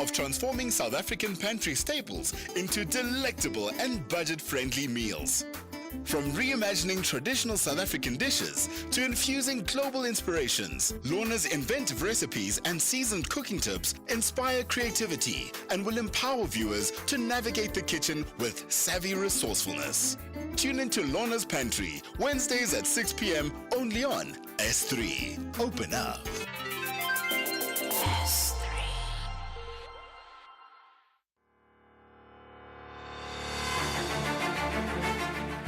of transforming South African pantry staples into delectable and budget-friendly meals. From reimagining traditional South African dishes to infusing global inspirations, Lorna's inventive recipes and seasoned cooking tips inspire creativity and will empower viewers to navigate the kitchen with savvy resourcefulness. Tune into Lorna's Pantry, Wednesdays at 6 p.m. only on S3. Open up.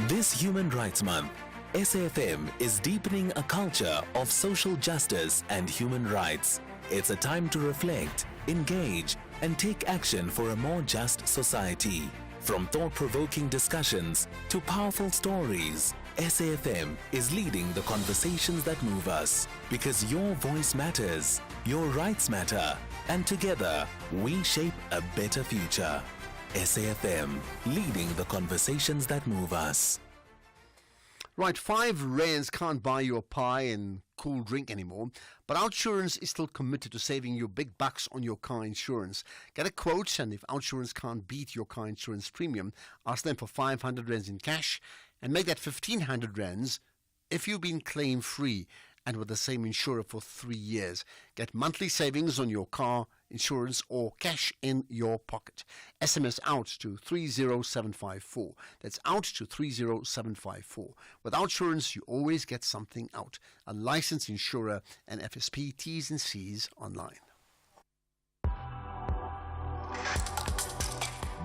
This Human Rights Month, SAFM is deepening a culture of social justice and human rights. It's a time to reflect, engage, and take action for a more just society. From thought-provoking discussions to powerful stories, SAFM is leading the conversations that move us. Because your voice matters, your rights matter, and together we shape a better future. SAFM, leading the conversations that move us. Right, 5 rands can't buy you a pie and cool drink anymore, but Outsurance is still committed to saving you big bucks on your car insurance. Get a quote, and if Outsurance can't beat your car insurance premium, ask them for 500 rands in cash and make that 1,500 rands if you've been claim-free and with the same insurer for 3 years. Get monthly savings on your car insurance or cash in your pocket. SMS out to 30754. That's out to 30754. With Outsurance, you always get something out. A licensed insurer and FSP T's and C's online.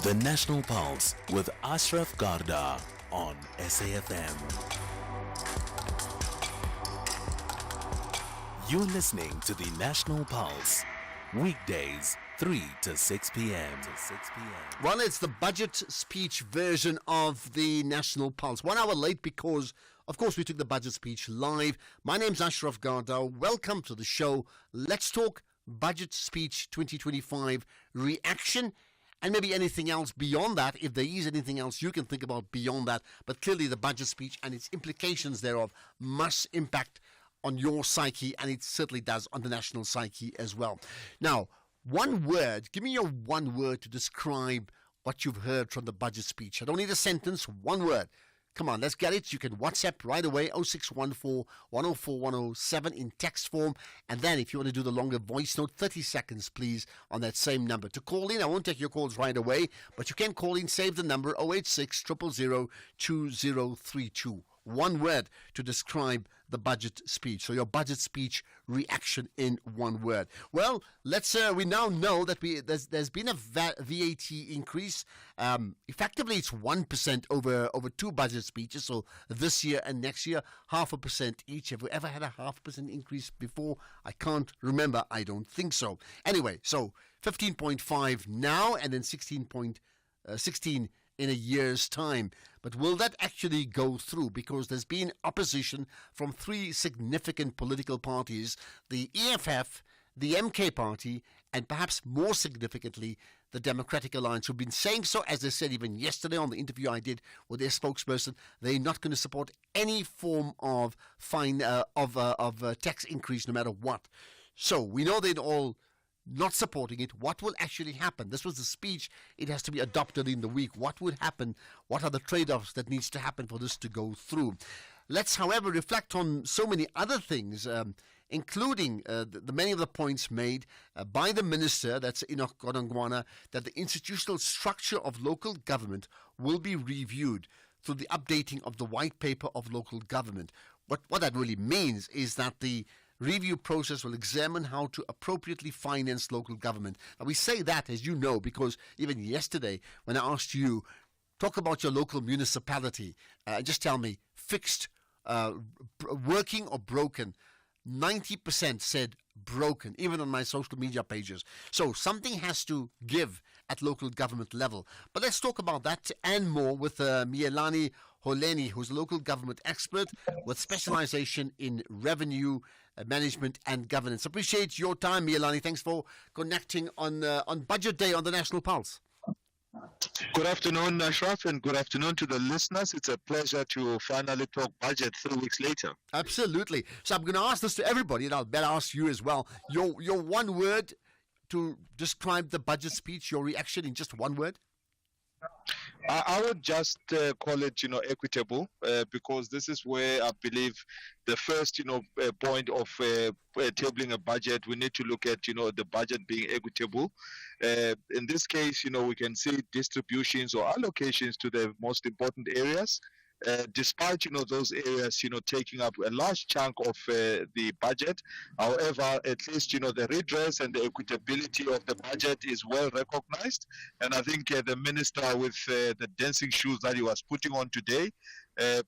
The National Pulse with Ashraf Garda on SAFM. You're listening to the National Pulse, weekdays 3 to 6 p.m. Well, it's the budget speech version of the National Pulse. 1 hour late because, of course, we took the budget speech live. My name's Ashraf Garda. Welcome to the show. Let's talk budget speech 2025 reaction. And maybe anything else beyond that, if there is anything else you can think about beyond that. But clearly the budget speech and its implications thereof must impact on your psyche, and it certainly does on the national psyche as well. Now, one word, give me your one word to describe what you've heard from the budget speech. I don't need a sentence, one word. Come on, let's get it. You can WhatsApp right away, 0614 104 107 in text form. And then if you want to do the longer voice note, 30 seconds, please, on that same number. To call in, I won't take your calls right away, but you can call in, save the number, 086 000 2032. One word to describe the budget speech. So your budget speech reaction in one word. Well, let's. We now know that there's been a VAT increase. Effectively, it's 1% over 2 budget speeches. So this year and next year, 0.5% each. Have we ever had a 0.5% increase before? I can't remember. I don't think so. Anyway, so 15.5 now, and then 16 in a year's time. But will that actually go through? Because there's been opposition from 3 significant political parties, the EFF, the MK Party, and perhaps more significantly, the Democratic Alliance, who've been saying so, as they said even yesterday on the interview I did with their spokesperson. They're not going to support any form of tax increase, no matter what. So we know they'd all not supporting it. What will actually happen? This was the speech. It has to be adopted in the week. What would happen? What are the trade-offs that needs to happen for this to go through? Let's, however, reflect on so many other things, including the many of the points made by the minister, that's Enoch Godongwana, that the institutional structure of local government will be reviewed through the updating of the white paper of local government. What that really means is that the review process will examine how to appropriately finance local government. Now, we say that, as you know, because even yesterday when I asked you, talk about your local municipality, just tell me, fixed, working or broken, 90% said broken, even on my social media pages. So something has to give at local government level. But let's talk about that and more with Mielani Holeni, who's a local government expert with specialization in revenue management and governance. Appreciate your time, Mielani. Thanks for connecting on Budget Day on the National Pulse. Good afternoon, Ashraf, and good afternoon to the listeners. It's a pleasure to finally talk budget 3 weeks later. Absolutely. So I'm going to ask this to everybody, and I'll better ask you as well. Your one word to describe the budget speech, your reaction in just one word? I would just call it, equitable, because this is where I believe the first, point of tabling a budget, we need to look at, the budget being equitable. In this case, we can see distributions or allocations to the most important areas. Despite those areas taking up a large chunk of the budget, however, at least the redress and the equitability of the budget is well recognized, and I think the minister with the dancing shoes that he was putting on today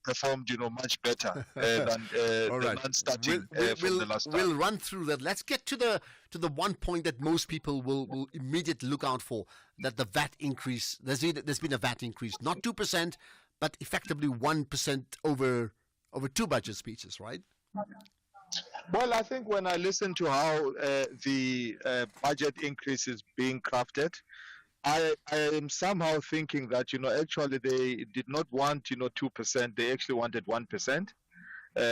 performed much better than the man starting from the last time. We'll run through that. Let's get to the one point that most people will immediately look out for, that the VAT increase. There's been a VAT increase, not 2%, but effectively 1% over two budget speeches, right? Well, I think when I listen to how the budget increase is being crafted, I am somehow thinking that actually they did not want 2%. They actually wanted 1%.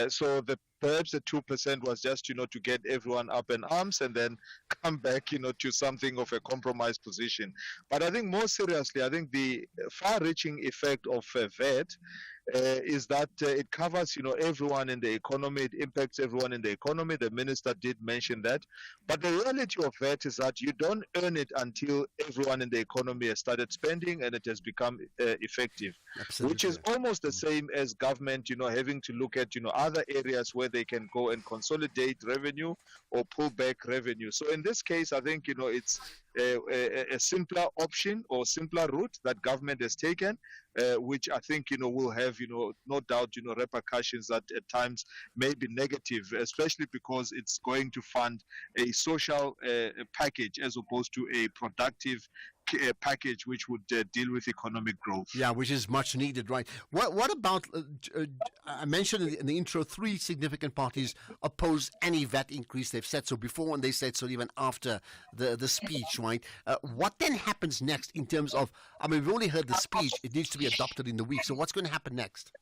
So perhaps the 2% was just to get everyone up in arms and then come back to something of a compromise position. But I think more seriously, I think the far-reaching effect of VAT is that it covers everyone in the economy. It impacts everyone in the economy. The minister did mention that. But the reality of VAT is that you don't earn it until everyone in the economy has started spending and it has become effective. Absolutely. Which is almost the same as government having to look at other areas where they can go and consolidate revenue or pull back revenue. So in this case, I think it's a simpler option or simpler route that government has taken, which I think will have no doubt repercussions that at times may be negative, especially because it's going to fund a social package as opposed to a productive package which would deal with economic growth. Yeah, which is much needed, right? What about, I mentioned in the intro, 3 significant parties oppose any VAT increase. They've said so before and they said so even after the speech, right? What then happens next in terms of, we've only heard the speech, it needs to be adopted in the week. So what's going to happen next?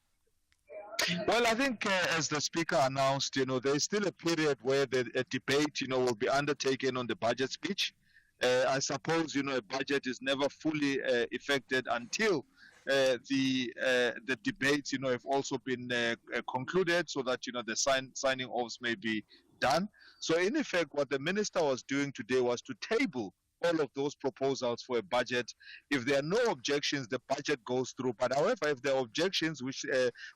Well, I think as the speaker announced, there's still a period where the debate, will be undertaken on the budget speech. I suppose a budget is never fully effected until the debates have also been concluded, so that the signing offs may be done. So in effect, what the minister was doing today was to table all of those proposals for a budget. If there are no objections, the budget goes through. But however, if there are objections which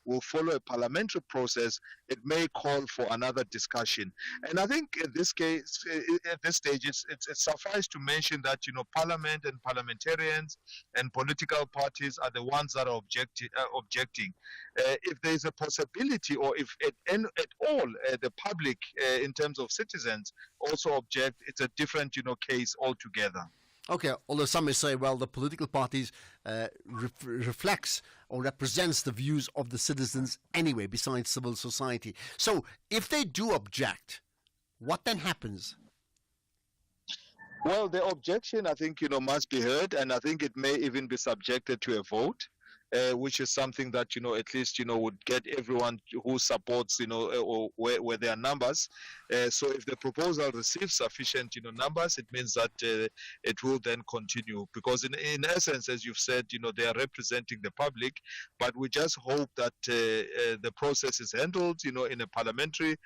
will follow a parliamentary process, it may call for another discussion. And I think in this case, at this stage, it's suffice to mention that Parliament and parliamentarians and political parties are the ones that are objecting. If there is a possibility, or if at all the public, in terms of citizens, also object, it's a different case altogether. Okay, although some may say, well, the political parties reflects or represents the views of the citizens anyway, besides civil society. So if they do object, what then happens? Well, the objection, I think, must be heard, and I think it may even be subjected to a vote. Which is something that at least would get everyone who supports or where there are numbers. So if the proposal receives sufficient numbers, it means that it will then continue, because in essence, as you've said, they are representing the public. But we just hope that the process is handled in a parliamentary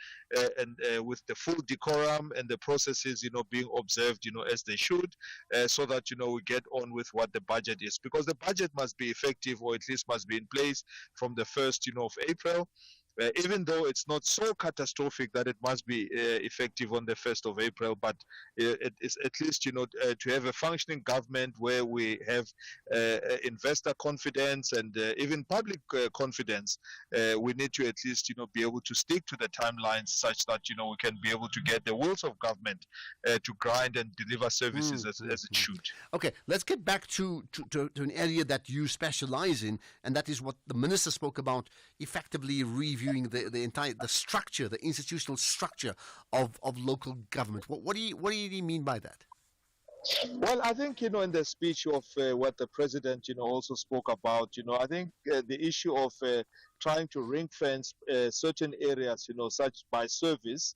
and with the full decorum, and the processes being observed as they should, so that we get on with what the budget is, because the budget must be effective, or at least must be in place from the 1st of April. Even though it's not so catastrophic that it must be effective on the 1st of April, but it is at least, to have a functioning government where we have investor confidence and even public confidence, we need to at least, be able to stick to the timelines such that, we can be able to get the wheels of government to grind and deliver services as it should. Okay, let's get back to an area that you specialize in, and that is what the minister spoke about, effectively reviewing the structure, the institutional structure of local government. What do you mean by that? Well, I think, in the speech of what the president, also spoke about, I think the issue of trying to ring fence certain areas, such by service,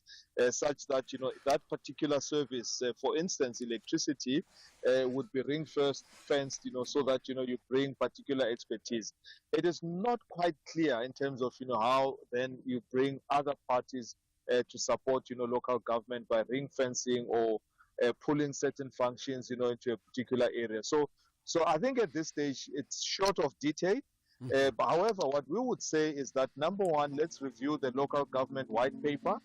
such that, that particular service, for instance, electricity, would be ring first fenced, so that, you bring particular expertise. It is not quite clear in terms of, how then you bring other parties to support, local government by ring fencing or pulling certain functions, into a particular area. So I think at this stage it's short of detail. But however, what we would say is that number one, let's review the local government white paper,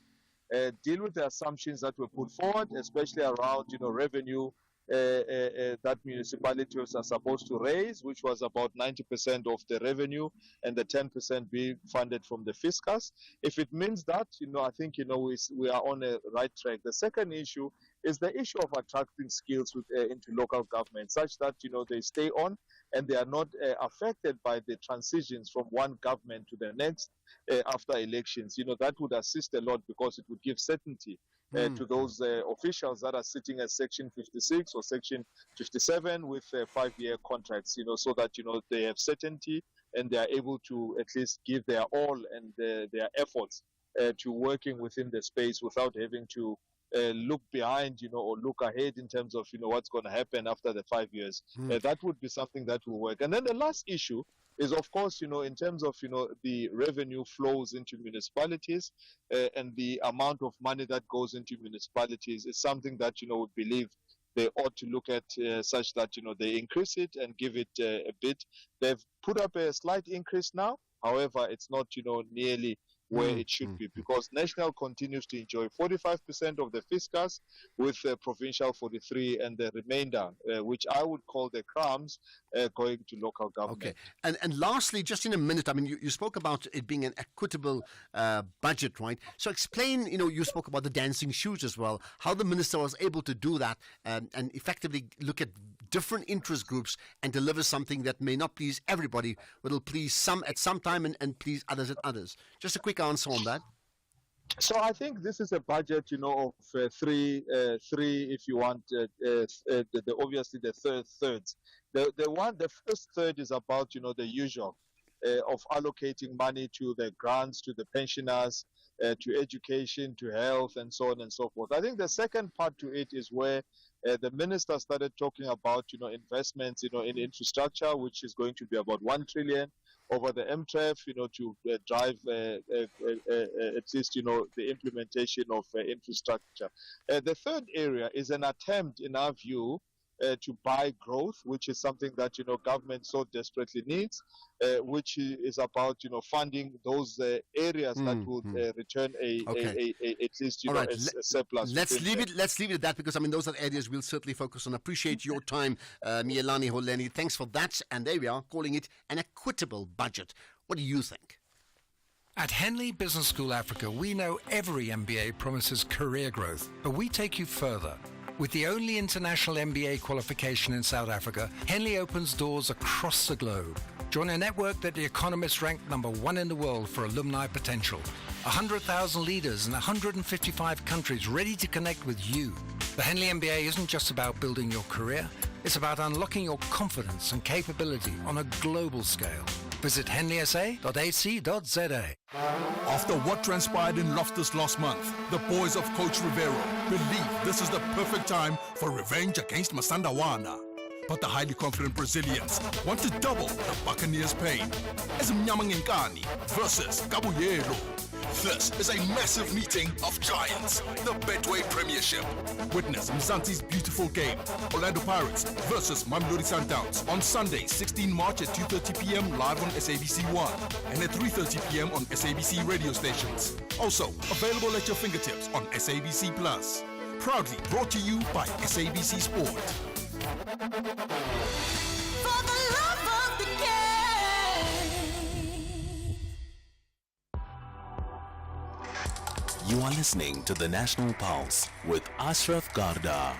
deal with the assumptions that were put forward, especially around, revenue that municipalities are supposed to raise, which was about 90% of the revenue, and the 10% being funded from the fiscus. If it means that, I think, we are on a right track. The second issue is the issue of attracting skills into local government, such that, they stay on and they are not affected by the transitions from one government to the next after elections. That would assist a lot, because it would give certainty to those officials that are sitting at Section 56 or Section 57 with 5-year contracts, so that, they have certainty and they are able to at least give their all and their efforts to working within the space without having to look behind, or look ahead in terms of, what's going to happen after the 5 years. That would be something that will work. And then the last issue is, of course, in terms of, the revenue flows into municipalities and the amount of money that goes into municipalities is something that, we believe they ought to look at such that, they increase it and give it a bit. They've put up a slight increase now. However, it's not, nearly where it should be, because national continues to enjoy 45% of the fiscus, with provincial 43, and the remainder, which I would call the crumbs, going to local government. Okay. And lastly, just in a minute, I mean, you spoke about it being an equitable budget, right? So explain, you spoke about the dancing shoes as well, how the minister was able to do that and effectively look at different interest groups and deliver something that may not please everybody, but will please some at some time and please others at others. Just a quick answer on that. So I think this is a budget, of three, if you want, obviously the thirds. The first third is about, the usual of allocating money to the grants, to the pensioners, to education, to health, and so on and so forth. I think the second part to it is where the minister started talking about, investments, in infrastructure, which is going to be about 1 trillion over the MTREF, to drive at least, the implementation of infrastructure. The third area is an attempt, in our view, to buy growth, which is something that, government so desperately needs, which is about, funding those areas that would return at least, right. a surplus. Let's leave it at that, because, those are areas we'll certainly focus on. Appreciate your time, Mielani Holeni. Thanks for that. And there we are, calling it an equitable budget. What do you think? At Henley Business School Africa, we know every MBA promises career growth, but we take you further. With the only international MBA qualification in South Africa, Henley opens doors across the globe. Join a network that The Economist ranked #1 in the world for alumni potential. 100,000 leaders in 155 countries ready to connect with you. The Henley MBA isn't just about building your career, it's about unlocking your confidence and capability on a global scale. Visit henleysa.ac.za. After what transpired in Loftus last month, the boys of Coach Rivero believe this is the perfect time for revenge against Masandawana. But the highly confident Brazilians want to double the Buccaneers' pain. As Mnyamangenkani versus Kabuyelo. This is a massive meeting of giants, the Betway Premiership. Witness Mzansi's beautiful game, Orlando Pirates versus Mamelodi Sundowns, on Sunday, 16 March at 2:30 p.m. live on SABC1 and at 3:30 p.m. on SABC radio stations. Also, available at your fingertips on SABC Plus. Proudly brought to you by SABC Sport. For the love of the game. You are listening to the National Pulse with Ashraf Garda.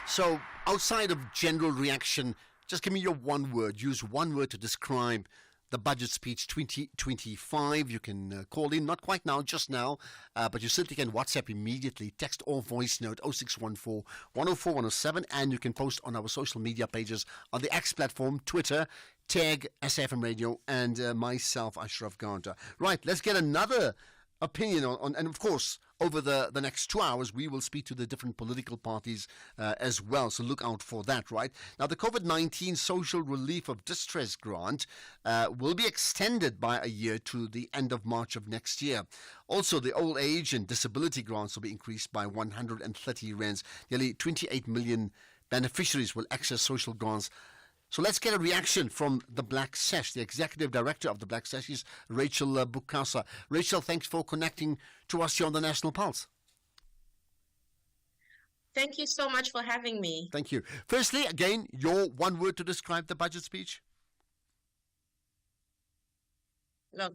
So, outside of general reaction, just give me your one word. Use one word to describe the budget speech 2025. You can call in, not quite now, just now, but you certainly can WhatsApp immediately, text or voice note 0614 104 107, and you can post on our social media pages on the X platform, Twitter, tag SFM Radio, and myself, Ashraf Garda. Right, let's get another opinion on, and of course, over the next 2 hours, we will speak to the different political parties as well. So look out for that, right? Now, the COVID-19 Social Relief of Distress Grant will be extended by a year to the end of March of next year. Also, the old age and disability grants will be increased by 130 rands. Nearly 28 million beneficiaries will access social grants. So let's get a reaction from the Black Sash. The executive director of the Black Sash is Rachel Bukasa. Rachel, thanks for connecting to us here on the National Pulse. Thank you so much for having me. Thank you. Firstly, again, your one word to describe the budget speech. Look,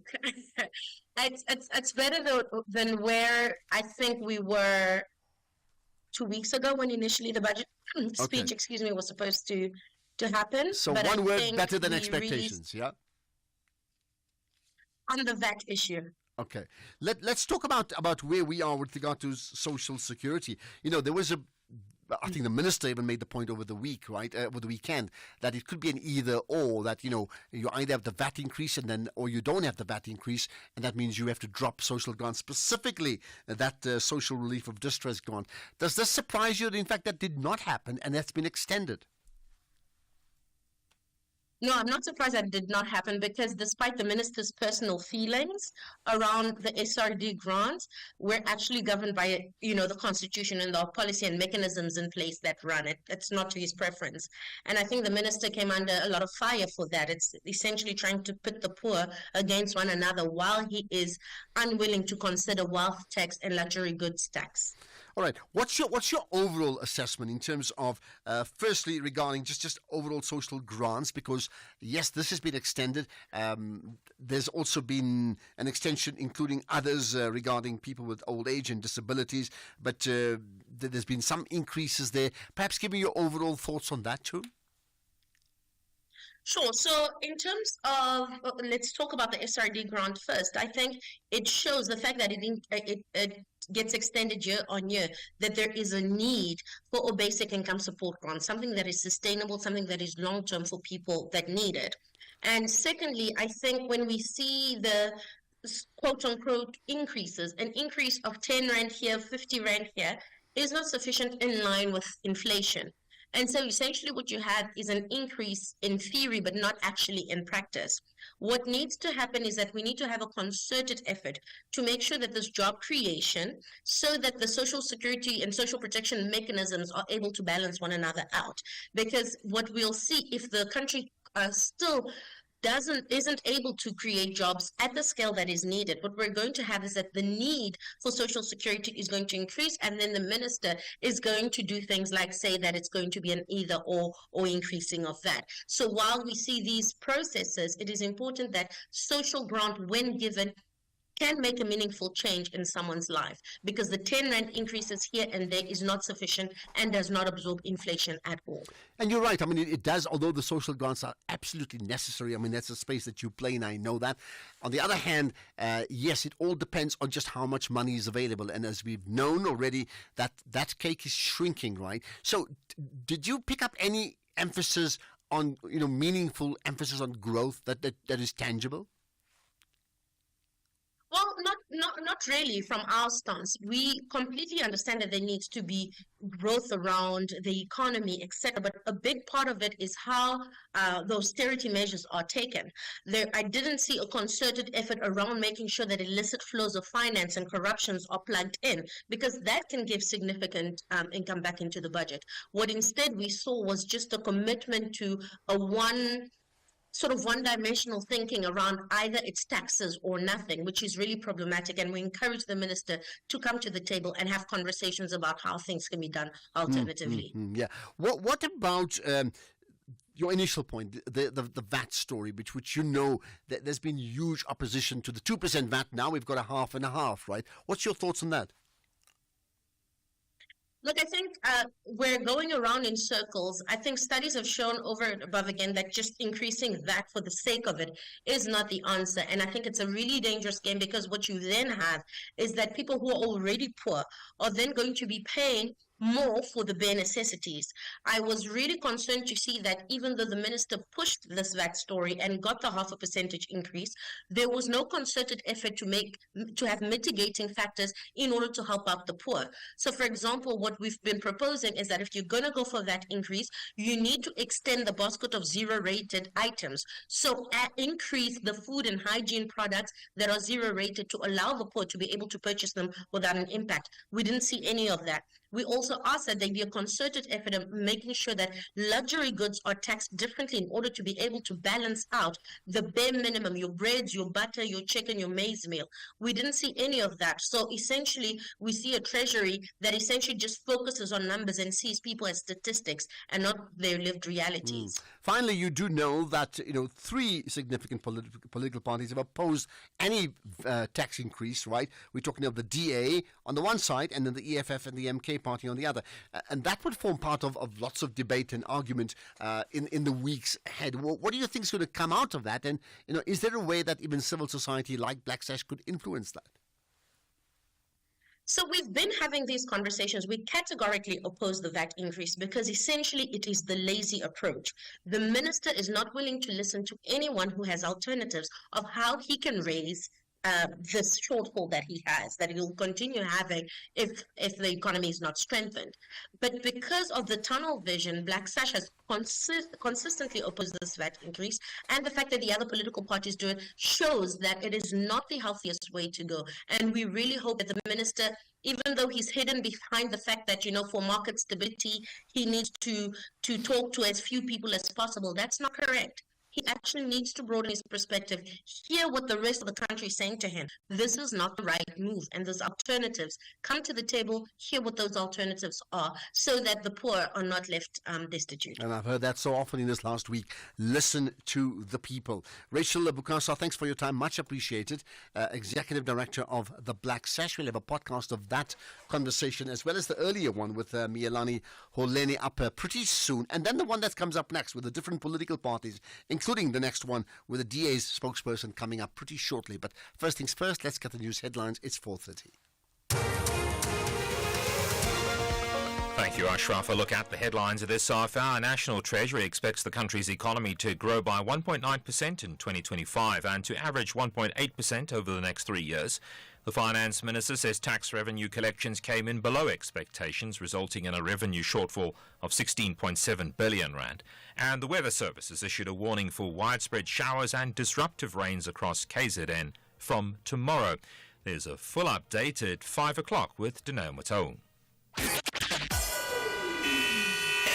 it's better than where I think we were 2 weeks ago when initially the budget speech, was supposed to happen. So but one I word think better than we expectations, yeah? On the VAT issue. Okay. Let's talk about where we are with regard to social security. You know, there was I think the minister even made the point over the week, right, over the weekend, that it could be an either or, that, you know, you either have the VAT increase or you don't have the VAT increase, and that means you have to drop social grants, specifically that social relief of distress grant. Does this surprise you that, in fact, that did not happen and that's been extended? No, I'm not surprised that did not happen, because despite the minister's personal feelings around the SRD grant, we're actually governed by, the Constitution and the policy and mechanisms in place that run it. It's not to his preference. And I think the minister came under a lot of fire for that. It's essentially trying to pit the poor against one another while he is unwilling to consider wealth tax and luxury goods tax. All right. What's your overall assessment in terms of, firstly, regarding just overall social grants? Because, yes, this has been extended. There's also been an extension, including others regarding people with old age and disabilities. But there's been some increases there. Perhaps give me your overall thoughts on that too. Sure. So in terms of, let's talk about the SRD grant first. I think it shows the fact that it gets extended year on year, that there is a need for a basic income support grant, something that is sustainable, something that is long-term for people that need it. And secondly, I think when we see the quote-unquote increases, an increase of 10 Rand here, 50 Rand here, is not sufficient in line with inflation. And so essentially what you have is an increase in theory, but not actually in practice. What needs to happen is that we need to have a concerted effort to make sure that this job creation, so that the social security and social protection mechanisms are able to balance one another out. Because what we'll see, if the country still isn't able to create jobs at the scale that is needed, what we're going to have is that the need for social security is going to increase, and then the minister is going to do things like say that it's going to be an either or increasing of that. So while we see these processes, it is important that social grant, when given, can make a meaningful change in someone's life, because the 10 Rand increases here and there is not sufficient and does not absorb inflation at all. And you're right. I mean, it does, although the social grants are absolutely necessary. I mean, that's a space that you play in, I know that. On the other hand, yes, it all depends on just how much money is available. And as we've known already, that cake is shrinking, right? So did you pick up any emphasis on, meaningful emphasis on growth that is tangible? Well, not really from our stance. We completely understand that there needs to be growth around the economy, etc. But a big part of it is how the austerity measures are taken. I didn't see a concerted effort around making sure that illicit flows of finance and corruptions are plugged in, because that can give significant income back into the budget. What instead we saw was just a commitment to a one-dimensional thinking around either it's taxes or nothing, which is really problematic. And we encourage the minister to come to the table and have conversations about how things can be done alternatively. Yeah. What about your initial point, the VAT story, which that there's been huge opposition to the 2% VAT. Now we've got a half and a half, right? What's your thoughts on that? Look, I think we're going around in circles. I think studies have shown over and above again that just increasing that for the sake of it is not the answer. And I think it's a really dangerous game, because what you then have is that people who are already poor are then going to be paying more for the bare necessities. I was really concerned to see that even though the minister pushed this VAT story and got the 0.5% increase, there was no concerted effort to have mitigating factors in order to help out the poor. So, for example, what we've been proposing is that if you're going to go for that increase, you need to extend the basket of zero-rated items. So, increase the food and hygiene products that are zero-rated to allow the poor to be able to purchase them without an impact. We didn't see any of that. We also asked that there be a concerted effort of making sure that luxury goods are taxed differently in order to be able to balance out the bare minimum, your breads, your butter, your chicken, your maize meal. We didn't see any of that. So essentially, we see a treasury that essentially just focuses on numbers and sees people as statistics and not their lived realities. Finally, you do know that three significant political parties have opposed any tax increase, right? We're talking of the DA on the one side and then the EFF and the MK party on the other. And that would form part of lots of debate and argument in the weeks ahead. What do you think is going to come out of that? And, is there a way that even civil society like Black Sash could influence that? So we've been having these conversations. We categorically oppose the VAT increase because essentially it is the lazy approach. The minister is not willing to listen to anyone who has alternatives of how he can raise this shortfall that he has, that he'll continue having if the economy is not strengthened. But because of the tunnel vision, Black Sash has consistently opposed this VAT increase, and the fact that the other political parties do it shows that it is not the healthiest way to go. And we really hope that the minister, even though he's hidden behind the fact that, for market stability, he needs to talk to as few people as possible. That's not correct. He actually needs to broaden his perspective, hear what the rest of the country is saying to him. This is not the right move, and there's alternatives. Come to the table, hear what those alternatives are, so that the poor are not left destitute. And I've heard that so often in this last week. Listen to the people. Rachel Bukasa, thanks for your time. Much appreciated. Executive Director of the Black Sash. We'll have a podcast of that conversation, as well as the earlier one with Mialani Holeni up pretty soon. And then the one that comes up next with the different political parties, including the next one with the DA's spokesperson coming up pretty shortly. But first things first, let's get the news headlines. It's 4:30. Thank you, Ashraf. A look at the headlines of this half hour. National Treasury expects the country's economy to grow by 1.9% in 2025 and to average 1.8% over the next 3 years. The Finance Minister says tax revenue collections came in below expectations, resulting in a revenue shortfall of 16.7 billion rand. And the Weather Service has issued a warning for widespread showers and disruptive rains across KZN from tomorrow. There's a full update at 5 o'clock with Deneo Matone.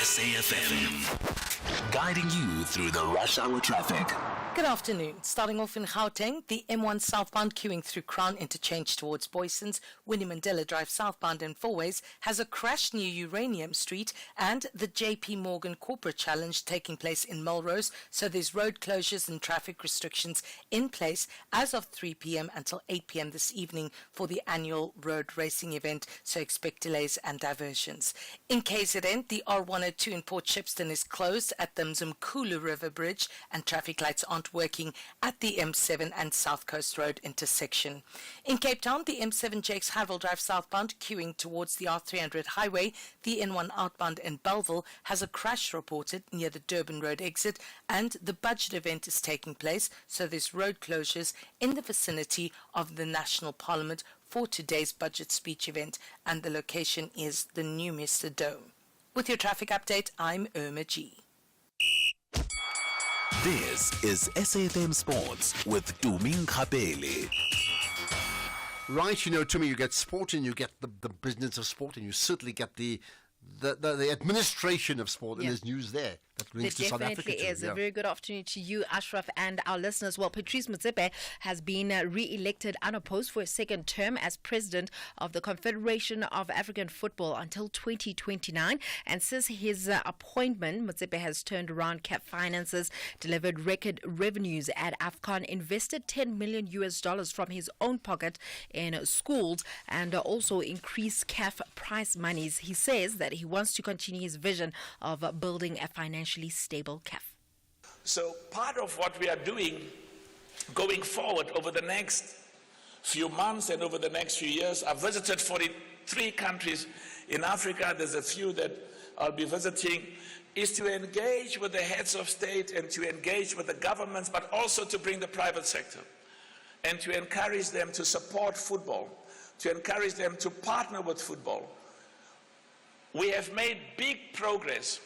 SAFM, guiding you through the rush hour traffic. Good afternoon. Starting off in Gauteng, the M1 southbound queuing through Crown Interchange towards Boysons, Winnie Mandela Drive southbound and Fourways has a crash near Uranium Street, and the JP Morgan Corporate Challenge taking place in Melrose, so there's road closures and traffic restrictions in place as of 3 p.m. until 8 p.m. this evening for the annual road racing event, so expect delays and diversions. In KZN, the R102 in Port Shepstone is closed at the Mzimkhulu River Bridge, and traffic lights aren't working at the M7 and South Coast Road intersection. In Cape Town, the M7 Jakes Havel Drive southbound queuing towards the R300 highway. The N1 outbound in Bellville has a crash reported near the Durban Road exit, and the budget event is taking place, so there's road closures in the vicinity of the National Parliament for today's budget speech event, and the location is the New Mr. Dome. With your traffic update, I'm Irma G. This is SAFM Sports with Tuming Khapele. Right, to me, you get sport and you get the business of sport, and you certainly get the the administration of sport, and there's news there that links to South Africa. There definitely is. A very good afternoon to you, Ashraf, and our listeners. Well, Patrice Motsepe has been re-elected unopposed for a second term as president of the Confederation of African Football until 2029. And since his appointment, Motsepe has turned around CAF finances, delivered record revenues at AFCON, invested $10 million from his own pocket in schools, and also increased CAF prize monies. He says that he wants to continue his vision of building a financially stable CAF. So part of what we are doing going forward over the next few months and over the next few years, I've visited 43 countries in Africa. There's a few that I'll be visiting, is to engage with the heads of state and to engage with the governments, but also to bring the private sector and to encourage them to support football, to encourage them to partner with football. We have made big progress.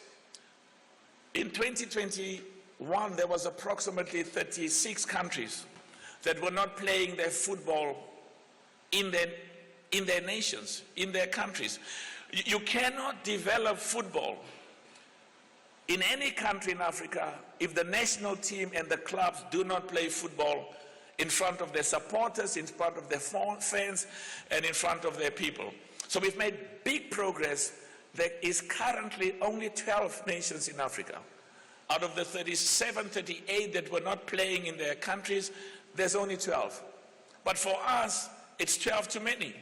In 2021, there was approximately 36 countries that were not playing their football in their nations, in their countries. You cannot develop football in any country in Africa if the national team and the clubs do not play football in front of their supporters, in front of their fans, and in front of their people. So we've made big progress. There is currently only 12 nations in Africa. Out of the 37, 38 that were not playing in their countries, there's only 12. But for us, it's 12 too many.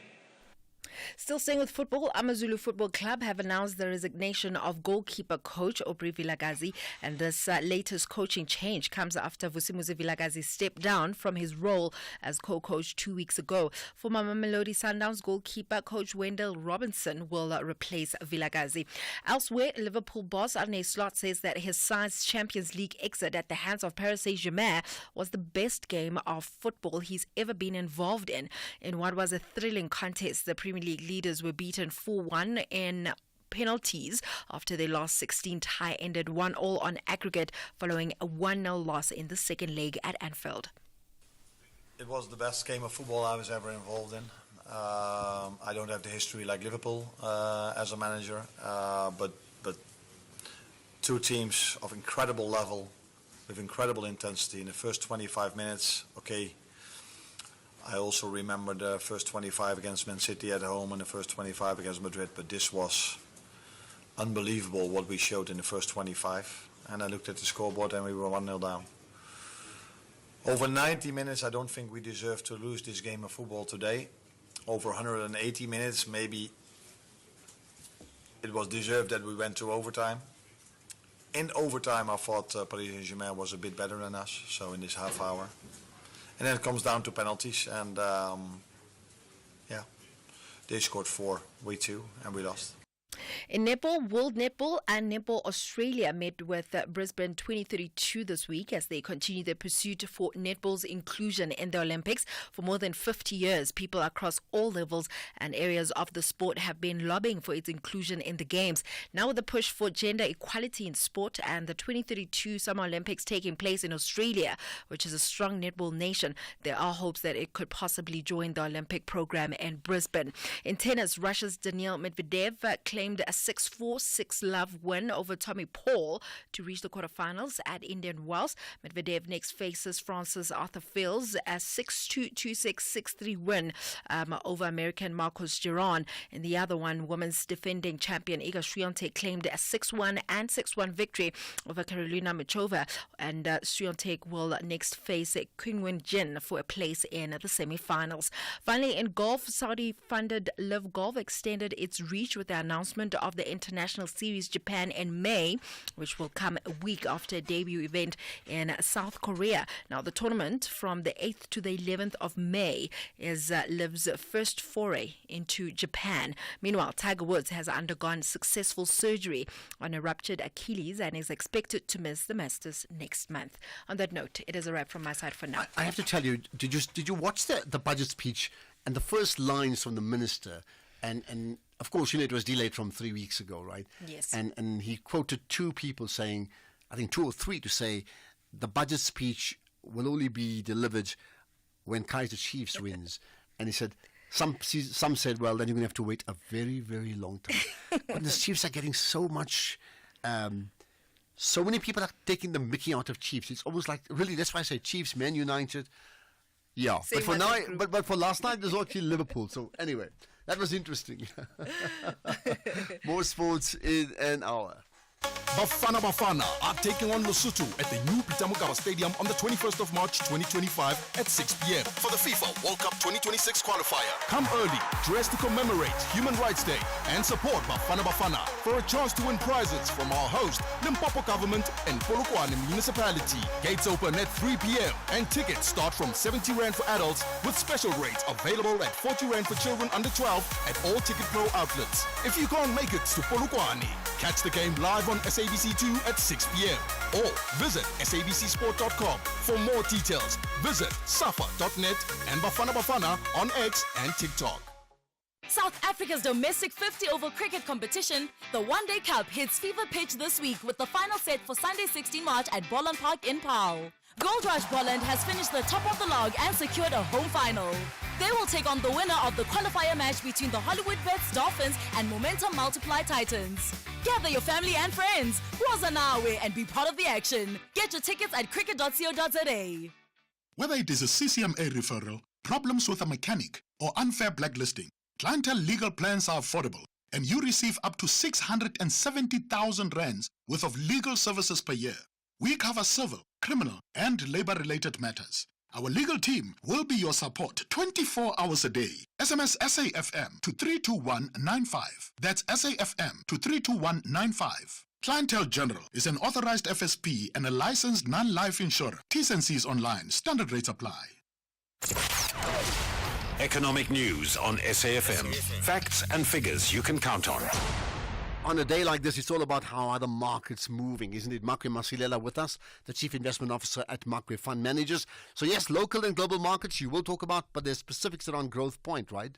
Still staying with football, AmaZulu Football Club have announced the resignation of goalkeeper coach Aubrey Vilakazi, and this latest coaching change comes after Vusimuzi Vilakazi stepped down from his role as co-coach 2 weeks ago. Former Mamelodi Sundowns goalkeeper coach Wendell Robinson will replace Vilakazi. Elsewhere, Liverpool boss Arne Slot says that his side's Champions League exit at the hands of Paris Saint-Germain was the best game of football he's ever been involved in. In what was a thrilling contest, the Premier League leaders were beaten 4-1 in penalties after their last 16 tie ended 1-1 on aggregate following a 1-0 loss in the second leg at Anfield. It was the best game of football I was ever involved in. I don't have the history like Liverpool as a manager, but two teams of incredible level with incredible intensity in the first 25 minutes. Okay, I also remember the first 25 against Man City at home and the first 25 against Madrid, but this was unbelievable what we showed in the first 25. And I looked at the scoreboard and we were 1-0 down. Over 90 minutes, I don't think we deserve to lose this game of football today. Over 180 minutes, maybe it was deserved that we went to overtime. In overtime, I thought Paris Saint-Germain was a bit better than us, so in this half hour. And then it comes down to penalties, and they scored 4, we 2, and we lost. In netball, World Netball and Netball Australia met with Brisbane 2032 this week as they continue their pursuit for netball's inclusion in the Olympics. For more than 50 years, people across all levels and areas of the sport have been lobbying for its inclusion in the Games. Now with the push for gender equality in sport and the 2032 Summer Olympics taking place in Australia, which is a strong netball nation, there are hopes that it could possibly join the Olympic program in Brisbane. In tennis, Russia's Daniil Medvedev claimed a 6-4, 6-love win over Tommy Paul to reach the quarterfinals at Indian Wells. Medvedev next faces France's Arthur Fils a 6-2, 2-6, 6-3 win over American Marcos Giron. In the other one, women's defending champion Iga Swiatek claimed a 6-1 and 6-1 victory over Karolina Muchova, and Swiatek will next face Qinwen Jin for a place in the semi-finals. Finally, in golf, Saudi-funded Live Golf extended its reach with the announcement of the International Series Japan in May, which will come a week after a debut event in South Korea. Now, the tournament from the 8th to the 11th of May is Liv's first foray into Japan. Meanwhile, Tiger Woods has undergone successful surgery on a ruptured Achilles and is expected to miss the Masters next month. On that note, it is a wrap from my side for now. I have to tell you, did you watch the budget speech and the first lines from the minister? And of course, it was delayed from 3 weeks ago, right? Yes. And he quoted two people saying, I think 2 or 3 to say, the budget speech will only be delivered when Kaiser Chiefs wins. And he said, Some said, well, then you're going to have to wait a very, very long time. But the Chiefs are getting so much. So many people are taking the mickey out of Chiefs. It's almost like, really, that's why I say Chiefs, Man United. Yeah, Same but for as now, that group. but for last night, there's actually Liverpool. So anyway, that was interesting. More sports in an hour. Bafana are taking on Lesotho at the new Peter Mokaba Stadium on the 21st of March 2025 at 6 p.m. for the FIFA World Cup 2026 qualifier. Come early, dressed to commemorate Human Rights Day and support Bafana for a chance to win prizes from our host, Limpopo Government and Polokwane Municipality. Gates open at 3 p.m. and tickets start from 70 Rand for adults with special rates available at 40 Rand for children under 12 at all Ticket Pro outlets. If you can't make it to Polokwane, catch the game live on SABC2 at 6 p.m. or visit sabcsport.com. For more details, visit safa.net and Bafana on X and TikTok. South Africa's domestic 50-over cricket competition, the One Day Cup, hits fever pitch this week with the final set for Sunday 16 March at Bolland Park in Paarl. Gold Rush Bolland has finished the top of the log and secured a home final. They will take on the winner of the qualifier match between the Hollywood Bets Dolphins and Momentum Multiply Titans. Gather your family and friends, Wazanawe, and be part of the action. Get your tickets at cricket.co.za. Whether it is a CCMA referral, problems with a mechanic, or unfair blacklisting, Clientele legal plans are affordable, and you receive up to 670,000 rands worth of legal services per year. We cover civil, criminal, and labor-related matters. Our legal team will be your support 24 hours a day. SMS SAFM to 32195. That's SAFM to 32195. Clientele General is an authorized FSP and a licensed non-life insurer. T's and C's online. Standard rates apply. Economic news on SAFM. Facts and figures you can count on. On a day like this, it's all about how are the markets moving, isn't it? Makwe Masilela with us, the Chief Investment Officer at Makwe Fund Managers. So yes, local and global markets you will talk about, but there's specifics around Growth Point, right?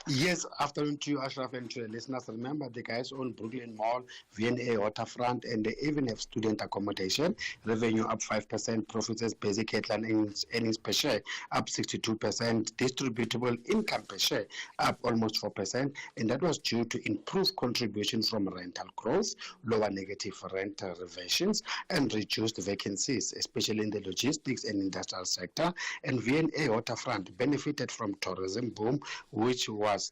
Yes, afternoon to you, Ashraf, and to your listeners. Remember, the guys own Brooklyn Mall, VNA Waterfront, and they even have student accommodation. Revenue up 5%, profits as basic headline earnings per share up 62%, distributable income per share up almost 4%, and that was due to improved contribution from rental growth, lower negative rental reversions, and reduced vacancies, especially in the logistics and industrial sector. And VNA Waterfront benefited from tourism boom, which was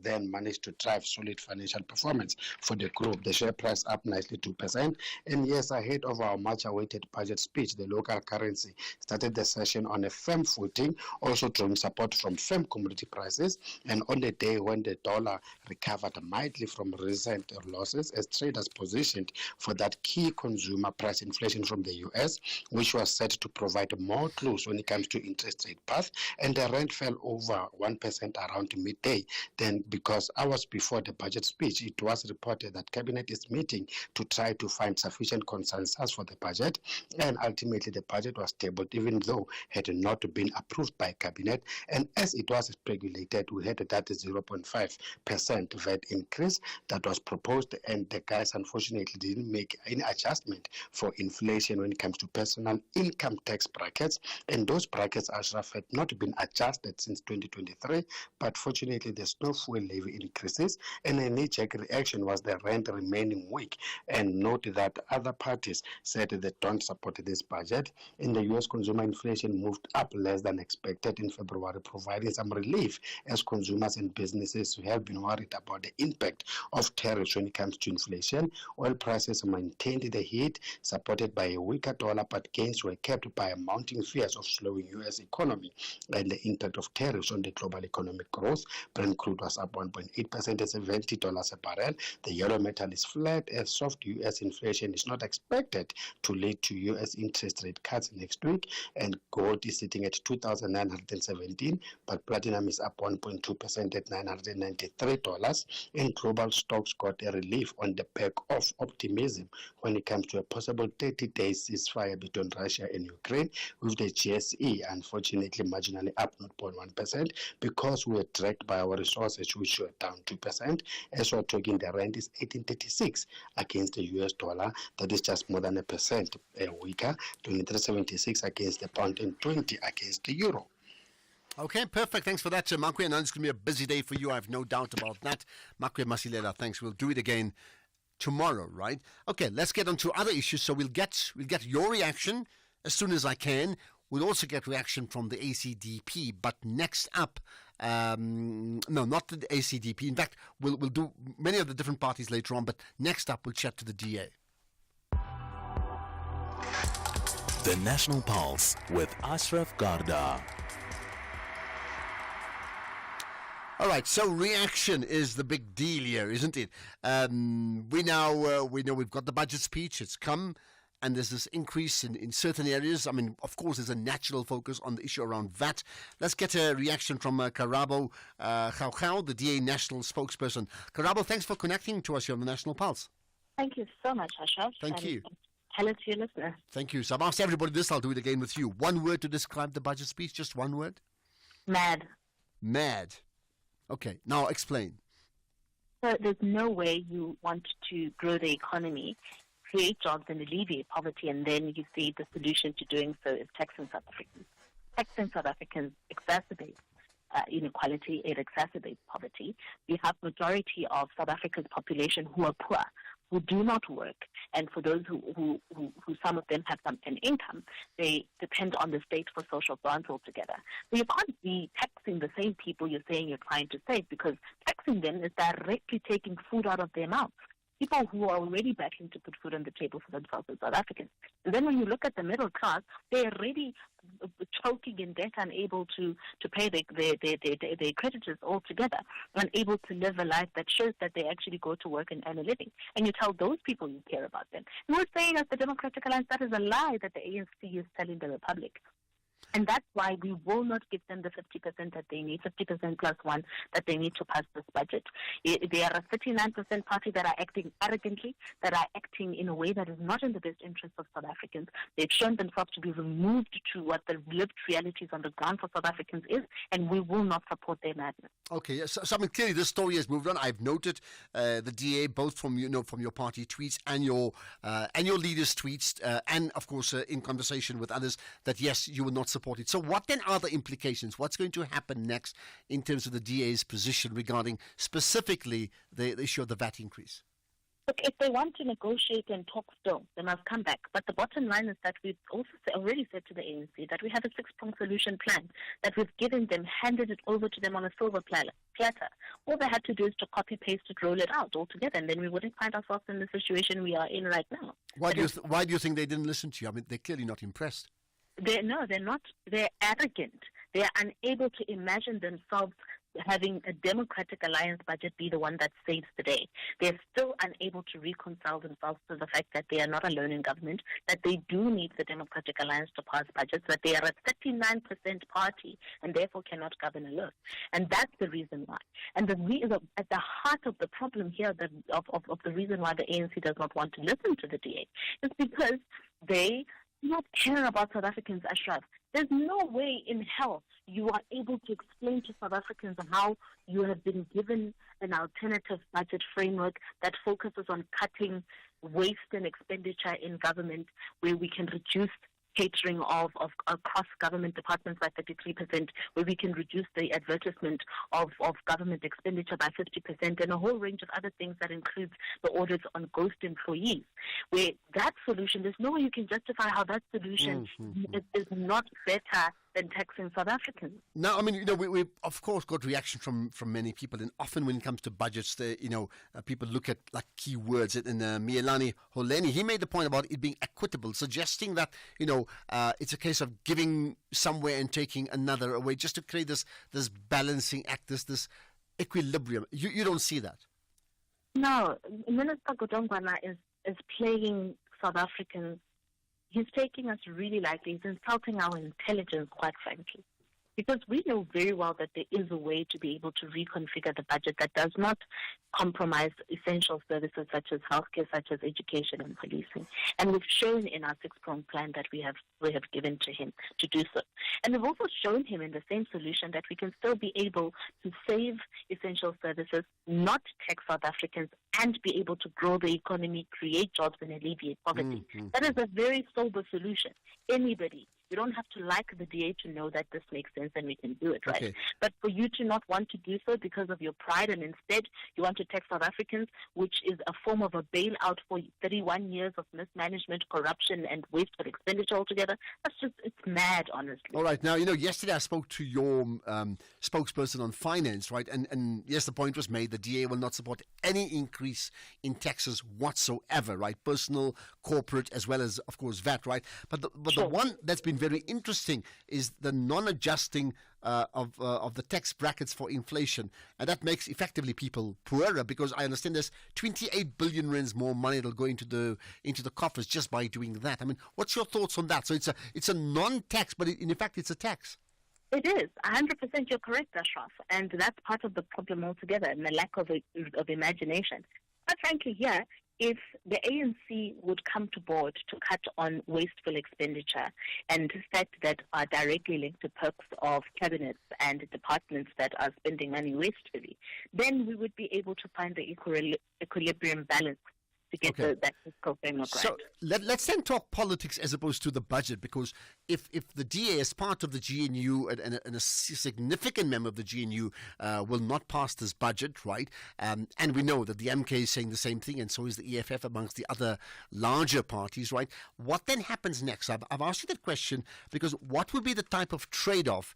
then managed to drive solid financial performance for the group. The share price up nicely 2%. And yes, ahead of our much-awaited budget speech, the local currency started the session on a firm footing, also drawing support from firm commodity prices. And on the day when the dollar recovered mildly from recent losses, as traders positioned for that key consumer price inflation from the US, which was set to provide more clues when it comes to interest rate path. And the rand fell over 1% around midday. Then, because hours before the budget speech, it was reported that Cabinet is meeting to try to find sufficient consensus for the budget. And ultimately, the budget was tabled, even though it had not been approved by Cabinet. And as it was speculated, we had that 0.5% VAT increase that was proposed, and the guys unfortunately didn't make any adjustment for inflation when it comes to personal income tax brackets. And those brackets, Ashraf, had not been adjusted since 2023, but fortunately there's no fuel levy increases, and a knee-jerk reaction was the rand remaining weak. And note that other parties said they don't support this budget. In the US, consumer inflation moved up less than expected in February, providing some relief as consumers and businesses have been worried about the impact of tariffs when it comes to inflation. Oil prices maintained the heat, supported by a weaker dollar, but gains were kept by mounting fears of slowing US economy and the impact of tariffs on the global economic growth. Brent crude was up 1.8% at $70 a barrel. The euro metal is flat as soft US inflation is not expected to lead to US interest rate cuts next week. And gold is sitting at $2,917, but platinum is up 1.2% at $993. And global stocks got a relief on the back of optimism when it comes to a possible 30-day ceasefire between Russia and Ukraine, with the GSE unfortunately marginally up 0.1% because we were dragged by our resources, which were down 2%. As we're talking, the rand is 18.36 against the US dollar. That is just more than 1% weaker, 23.76 against the pound and 20 against the euro. Okay, perfect. Thanks for that, Makwe. And it's going to be a busy day for you. I have no doubt about that. Makwe Masilela, thanks. We'll do it again tomorrow, right? Okay, let's get on to other issues. So we'll get your reaction as soon as I can. We'll also get reaction from the ACDP. But next up, no, not the ACDP. In fact, we'll do many of the different parties later on. But next up, we'll chat to the DA. The National Pulse with Ashraf Garda. All right, so reaction is the big deal here, isn't it? We know we've got the budget speech. It's come, and there's this increase in certain areas. I mean, of course, there's a natural focus on the issue around VAT. Let's get a reaction from Karabo Gauchau, the DA national spokesperson. Karabo, thanks for connecting to us here on the National Pulse. Thank you so much, Ashraf. Thank you. Hello to your listener. Thank you. So I've asked everybody this. I'll do it again with you. One word to describe the budget speech. Just one word. Mad. Mad. Okay. Now explain. So there's no way you want to grow the economy, create jobs and alleviate poverty, and then you see the solution to doing so is taxing South Africans. Taxing South Africans exacerbates inequality, it exacerbates poverty. We have majority of South Africa's population who are poor, who do not work, and for those who some of them have an income, they depend on the state for social grants altogether. So you can't be taxing the same people you're saying you're trying to save, because taxing them is directly taking food out of their mouths. People who are already battling to put food on the table for themselves as South Africans. And then when you look at the middle class, they're already choking in debt, unable to pay their creditors altogether, unable to live a life that shows that they actually go to work and earn a living. And you tell those people you care about them. And we're saying as the Democratic Alliance, that is a lie that the ANC is telling the Republic. And that's why we will not give them the 50% that they need, 50% plus one that they need to pass this budget. They are a 39% party that are acting arrogantly, that are acting in a way that is not in the best interest of South Africans. They've shown themselves to be removed to what the lived realities on the ground for South Africans is, and we will not support their madness. Okay, so I mean, clearly this story has moved on. I've noted the DA, both from your party tweets and your leaders' tweets, and of course in conversation with others, that yes, you will not support it. So what then are the implications? What's going to happen next in terms of the DA's position regarding specifically the issue of the VAT increase? Look, if they want to negotiate and talk still, they must come back. But the bottom line is that we've also already said to the ANC that we have a six-pronged solution plan that we've given them, handed it over to them on a silver platter. All they had to do is to copy-paste it, roll it out altogether, and then we wouldn't find ourselves in the situation we are in right now. Why do you think they didn't listen to you? I mean, they're clearly not impressed. They're not. They're arrogant. They're unable to imagine themselves having a Democratic Alliance budget be the one that saves the day. They're still unable to reconcile themselves to the fact that they are not alone in government, that they do need the Democratic Alliance to pass budgets, that they are a 39% party and therefore cannot govern alone. And that's the reason why. And at the heart of the problem here, of the reason why the ANC does not want to listen to the DA, is because they not care about South Africans, Ashraf. There's no way in hell you are able to explain to South Africans how you have been given an alternative budget framework that focuses on cutting waste and expenditure in government, where we can reduce catering of across government departments by 33%, where we can reduce the advertisement of government expenditure by 50%, and a whole range of other things that includes the audits on ghost employees. Where that solution, there's no way you can justify how that solution is not better than taxing South Africans. Now, I mean, we of course got reaction from many people, and often when it comes to budgets, people look at like key words. And Mielani Holeni, he made the point about it being equitable, suggesting that it's a case of giving somewhere and taking another away, just to create this balancing act, this equilibrium. You don't see that? No, Minister Godongwana is playing South Africans. He's taking us really lightly. He's insulting our intelligence, quite frankly. Because we know very well that there is a way to be able to reconfigure the budget that does not compromise essential services such as healthcare, such as education and policing. And we've shown in our six-pronged plan that we have given to him to do so. And we've also shown him in the same solution that we can still be able to save essential services, not tax South Africans, and be able to grow the economy, create jobs and alleviate poverty. That is a very sober solution. Anybody You don't have to like the DA to know that this makes sense and we can do it, right? Okay. But for you to not want to do so because of your pride and instead you want to tax South Africans, which is a form of a bailout for 31 years of mismanagement, corruption, and wasteful expenditure altogether, it's mad, honestly. All right. Now, yesterday I spoke to your spokesperson on finance, right? And yes, the point was made, the DA will not support any increase in taxes whatsoever, right? Personal, corporate, as well as, of course, VAT, right? But the one that's been very interesting is the non-adjusting of the tax brackets for inflation, and that makes effectively people poorer, because I understand there's 28 billion rands more money that'll go into the coffers just by doing that. I mean, what's your thoughts on that? So it's a non-tax, but in fact it's a tax. It is 100%. You're correct, Ashraf, and that's part of the problem altogether, and the lack of imagination. But frankly, if the ANC would come to board to cut on wasteful expenditure and fact that are directly linked to perks of cabinets and departments that are spending money wastefully, then we would be able to find the equilibrium balance to get that fiscal framework right. So let's then talk politics as opposed to the budget, because if the DA, as part of the GNU and a significant member of the GNU, will not pass this budget, right? And we know that the MK is saying the same thing, and so is the EFF amongst the other larger parties, right? What then happens next? I've asked you that question because what would be the type of trade-off?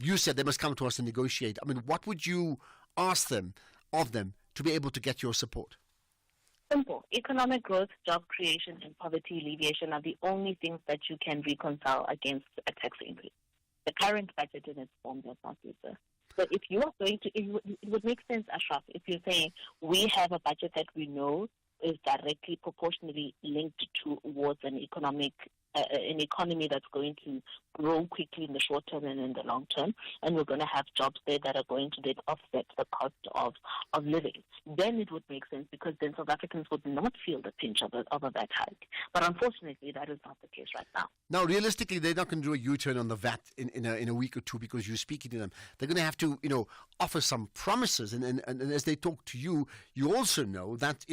You said they must come to us and negotiate. I mean, what would you ask of them to be able to get your support? Simple. Economic growth, job creation, and poverty alleviation are the only things that you can reconcile against a tax increase. The current budget in its form does not do so. So if you are going to, it would make sense, Ashraf, if you're saying we have a budget that we know is directly proportionally linked towards an economy that's going to grow quickly in the short term and in the long term, and we're going to have jobs there that are going to then offset the cost of living. Then it would make sense, because then South Africans would not feel the pinch of a VAT hike. But unfortunately, that is not the case right now. Now, realistically, they're not going to do a U-turn on the VAT in a week or two because you're speaking to them. They're going to have to, offer some promises. And as they talk to you, you also know that,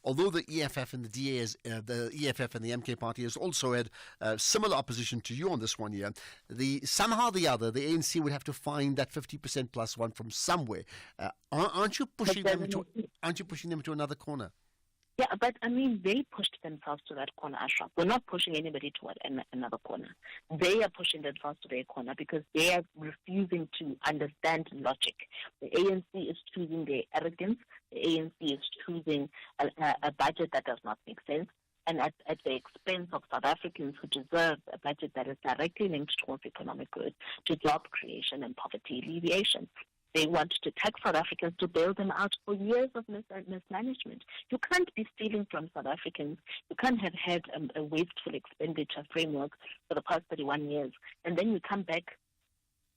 although the EFF and the DA, the EFF and the MK party has also had similar opposition to you on this one year, somehow or the other, the ANC would have to find that 50% plus one from somewhere. Aren't you pushing them to another corner? Yeah, but I mean, they pushed themselves to that corner, Ashraf. We're not pushing anybody toward another corner. They are pushing themselves to their corner because they are refusing to understand logic. The ANC is choosing their arrogance. The ANC is choosing a budget that does not make sense, and at the expense of South Africans who deserve a budget that is directly linked towards economic growth, to job creation and poverty alleviation. They want to tax South Africans to bail them out for years of mismanagement. You can't be stealing from South Africans. You can't have had a wasteful expenditure framework for the past 31 years. And then you come back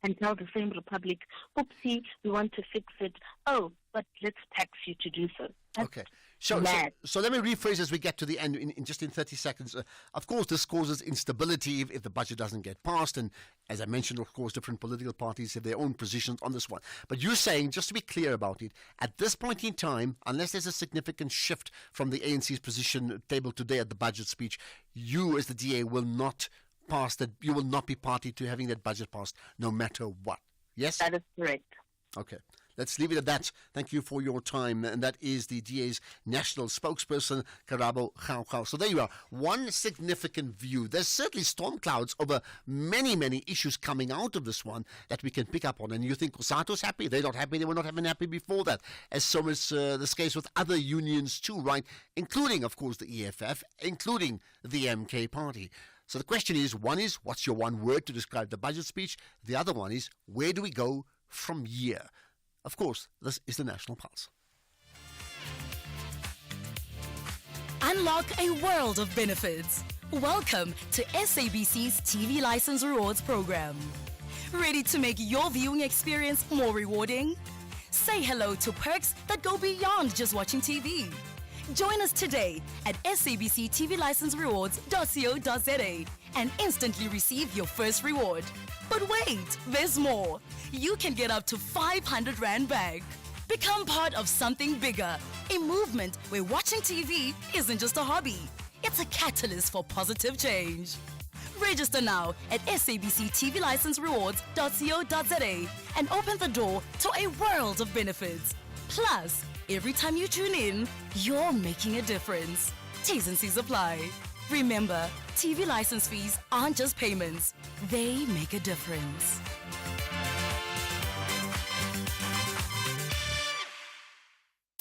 and tell the same republic, oopsie, we want to fix it. Oh, but let's tax you to do so. That's okay. So let me rephrase as we get to the end in just in 30 seconds. Of course, this causes instability if the budget doesn't get passed. And as I mentioned, of course, different political parties have their own positions on this one. But you're saying, just to be clear about it, at this point in time, unless there's a significant shift from the ANC's position table today at the budget speech, you as the DA will not pass that. You will not be party to having that budget passed no matter what. Yes? That is correct. Okay. Let's leave it at that. Thank you for your time. And that is the DA's national spokesperson, Karabo Khao. So there you are. One significant view. There's certainly storm clouds over many, many issues coming out of this one that we can pick up on. And you think Cosato's happy? They're not happy. They were not even happy before that. As so is this case with other unions too, right? Including, of course, the EFF, including the MK party. So the question is, one is, what's your one word to describe the budget speech? The other one is, where do we go from here? Of course, this is the National Pulse. Unlock a world of benefits. Welcome to SABC's TV License Rewards program. Ready to make your viewing experience more rewarding? Say hello to perks that go beyond just watching TV. Join us today at sabctvlicenserewards.co.za and instantly receive your first reward. But wait, there's more. You can get up to 500 Rand back. Become part of something bigger, a movement where watching TV isn't just a hobby. It's a catalyst for positive change. Register now at sabctvlicenserewards.co.za and open the door to a world of benefits. Plus, every time you tune in, you're making a difference. T's and C's apply. Remember, TV license fees aren't just payments, they make a difference.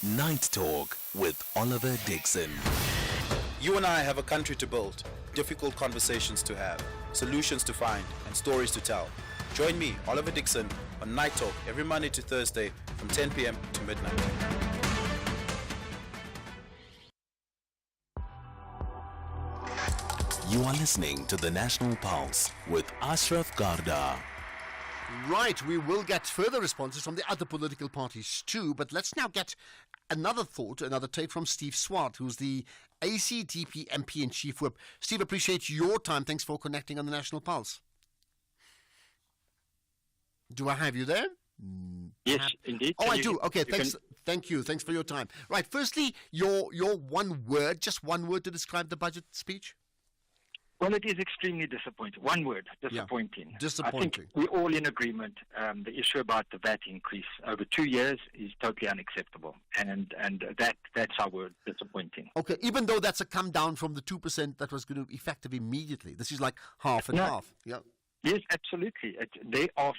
Night Talk with Oliver Dixon. You and I have a country to build, difficult conversations to have, solutions to find, and stories to tell. Join me, Oliver Dixon, on Night Talk every Monday to Thursday from 10 p.m. to midnight. You are listening to the National Pulse with Ashraf Garda. Right, we will get further responses from the other political parties too, but let's now get another take from Steve Swart, who's the ACDP MP and Chief Whip. Steve, appreciate your time. Thanks for connecting on the National Pulse. Do I have you there? Yes, indeed. Oh, I do. Okay, thanks. Thank you. Thanks for your time. Right, firstly, your one word, just one word to describe the budget speech. Well, it is extremely disappointing. One word, disappointing. Yeah, disappointing. I think we're all in agreement. The issue about the VAT increase over 2 years is totally unacceptable. And that's our word, disappointing. Okay, even though that's a come down from the 2% that was going to be effective immediately. This is like half and half. Yeah. Yes, absolutely. They are,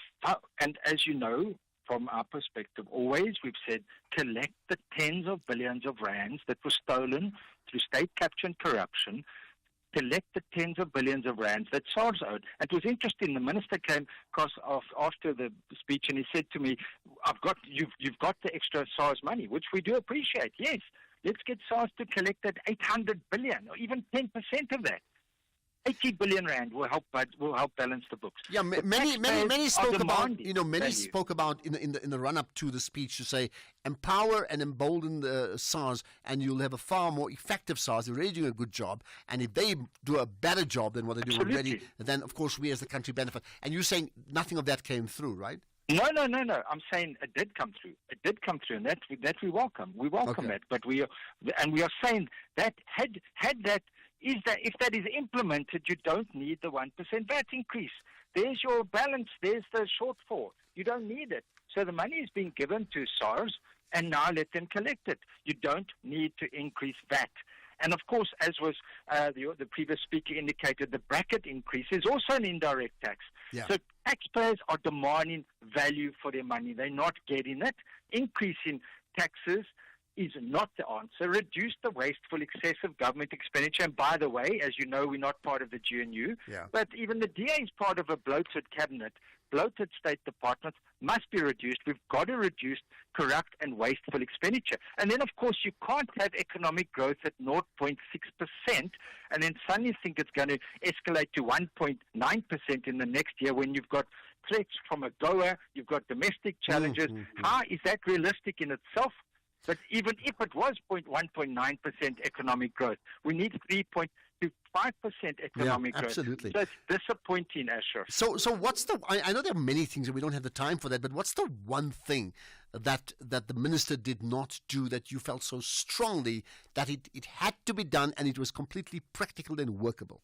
and as you know, from our perspective, always we've said collect the tens of billions of rands that were stolen through state capture and corruption. Collect the tens of billions of rands that SARS owed. It was interesting. The minister came across after the speech and he said to me, you've got the extra SARS money, which we do appreciate. Yes, let's get SARS to collect that 800 billion or even 10% of that. 80 billion rand will help balance the books. Yeah, many spoke about spoke about in the run up to the speech to say empower and embolden the SARS, and you'll have a far more effective SARS. They're already doing a good job, and if they do a better job than what they do already, then of course we as the country benefit. And you're saying nothing of that came through, right? No. I'm saying it did come through. It did come through, and that we welcome. We welcome that, but we are saying that had that. If that is implemented, you don't need the 1% VAT increase. There's your balance. There's the shortfall. You don't need it. So the money is being given to SARS, and now let them collect it. You don't need to increase VAT. And of course, as was the previous speaker indicated, the bracket increase is also an indirect tax. Yeah. So taxpayers are demanding value for their money. They're not getting it. Increasing taxes is not the answer. Reduce the wasteful, excessive government expenditure. And by the way, as you know, we're not part of the GNU, but even the DA is part of a bloated cabinet. Bloated state departments must be reduced. We've got to reduce corrupt and wasteful expenditure. And then, of course, you can't have economic growth at 0.6% and then suddenly think it's going to escalate to 1.9% in the next year when you've got threats from AGOA, you've got domestic challenges. How is that realistic in itself? But even if it was 1.9% economic growth, we need 3.25% economic growth. Absolutely. So it's disappointing, Ashraf. So what's the? I know there are many things and we don't have the time for that. But what's the one thing that the minister did not do that you felt so strongly that it had to be done and it was completely practical and workable?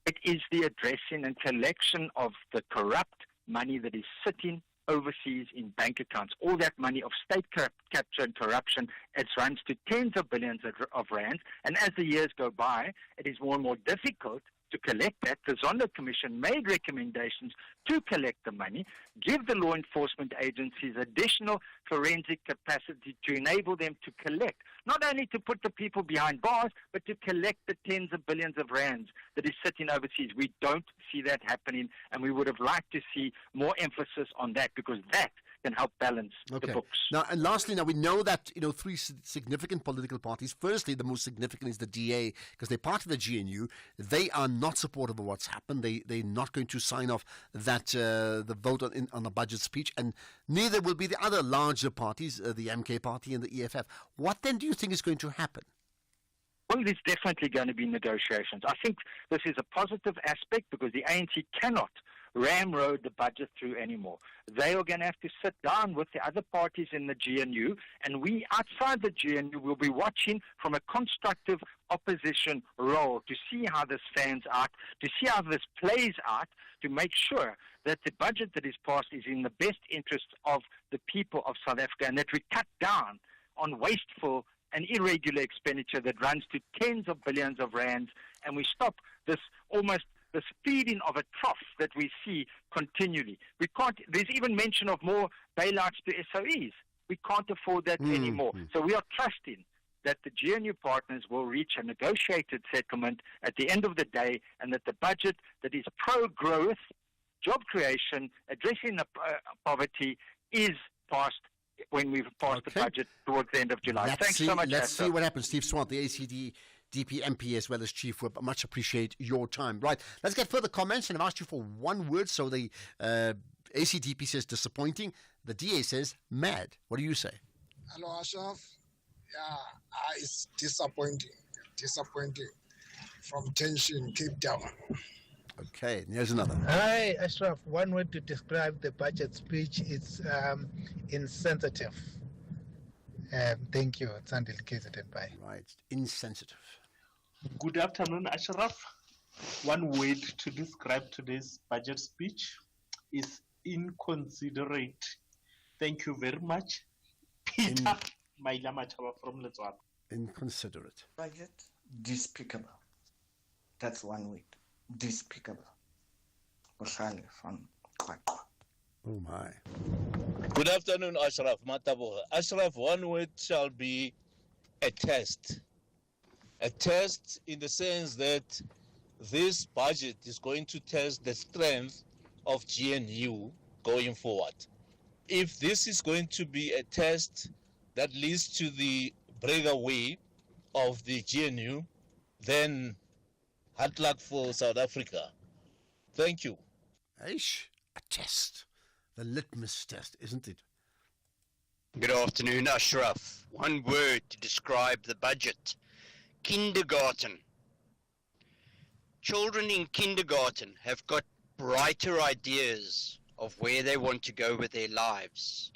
It is the addressing and collection of the corrupt money that is sitting overseas in bank accounts. All that money of state capture and corruption, it runs to tens of billions of rands. And as the years go by, it is more and more difficult to collect that. The Zondo Commission made recommendations to collect the money, give the law enforcement agencies additional forensic capacity to enable them to collect, not only to put the people behind bars, but to collect the tens of billions of rands that is sitting overseas. We don't see that happening, and we would have liked to see more emphasis on that, because that can help balance the books. Now, and lastly, we know that three significant political parties. Firstly, the most significant is the DA, because they're part of the GNU. They are not supportive of what's happened. They're not going to sign off that the vote on the budget speech, and neither will be the other larger parties, the MK party and the EFF. What then do you think is going to happen? Well, there's definitely going to be negotiations. I think this is a positive aspect because the ANC cannot ramrod the budget through anymore. They are going to have to sit down with the other parties in the GNU, and we outside the GNU will be watching from a constructive opposition role to see how this fans out, to see how this plays out, to make sure that the budget that is passed is in the best interest of the people of South Africa, and that we cut down on wasteful and irregular expenditure that runs to tens of billions of rands, and we stop this feeding of a trough that we see continually. We can't. There's even mention of more bailouts to SOEs. We can't afford that anymore. So we are trusting that the GNU partners will reach a negotiated settlement at the end of the day, and that the budget that is pro-growth, job creation, addressing poverty is passed when we've passed the budget towards the end of July. Thanks so much. Let's see what happens. Steve Swart, the ACDP MP as well as Chief Whip. Much appreciate your time. Right, let's get further comments, and I've asked you for one word. So the ACDP says disappointing. The DA says mad. What do you say? Hello, Ashraf. Yeah, it's disappointing. Disappointing. From tension, Cape Town. Okay, here's another. Hi, Ashraf. One word to describe the budget speech is insensitive. Thank you. It's undelicated. Bye. Right, insensitive. Good afternoon, Ashraf. One word to describe today's budget speech is inconsiderate. Thank you very much. Peter Maila Machaba from Letswana. Inconsiderate. Budget, despicable. That's one word. Despicable. Bohlale from Qwaqwa. Oh my. Good afternoon, Ashraf Mataboha. Ashraf, one word shall be a test. A test in the sense that this budget is going to test the strength of GNU going forward. If this is going to be a test that leads to the breakaway of the GNU, then hard luck for South Africa. Thank you. Aish, a test. The litmus test, isn't it? Good afternoon, Ashraf. One word to describe the budget. Kindergarten. Children in kindergarten have got brighter ideas of where they want to go with their lives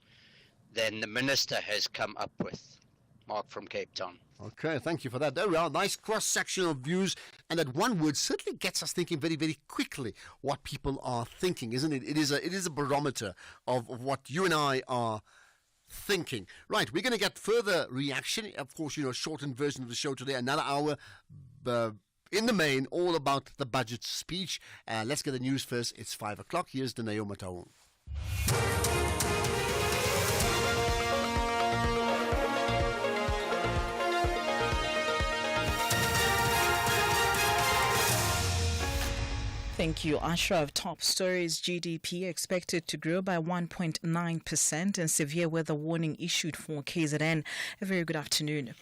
than the minister has come up with. Mark from Cape Town. Okay, thank you for that. There we are. Nice cross-section of views. And that one word certainly gets us thinking very, very quickly what people are thinking, isn't it? It is a barometer of what you and I are thinking. Right, we're going to get further reaction. Of course, shortened version of the show today, another hour. In the main, all about the budget speech. Let's get the news first. It's 5 o'clock. Here's Denayo Mataung. Thank you, Ashraf. Top stories: GDP expected to grow by 1.9% and severe weather warning issued for KZN. A very good afternoon.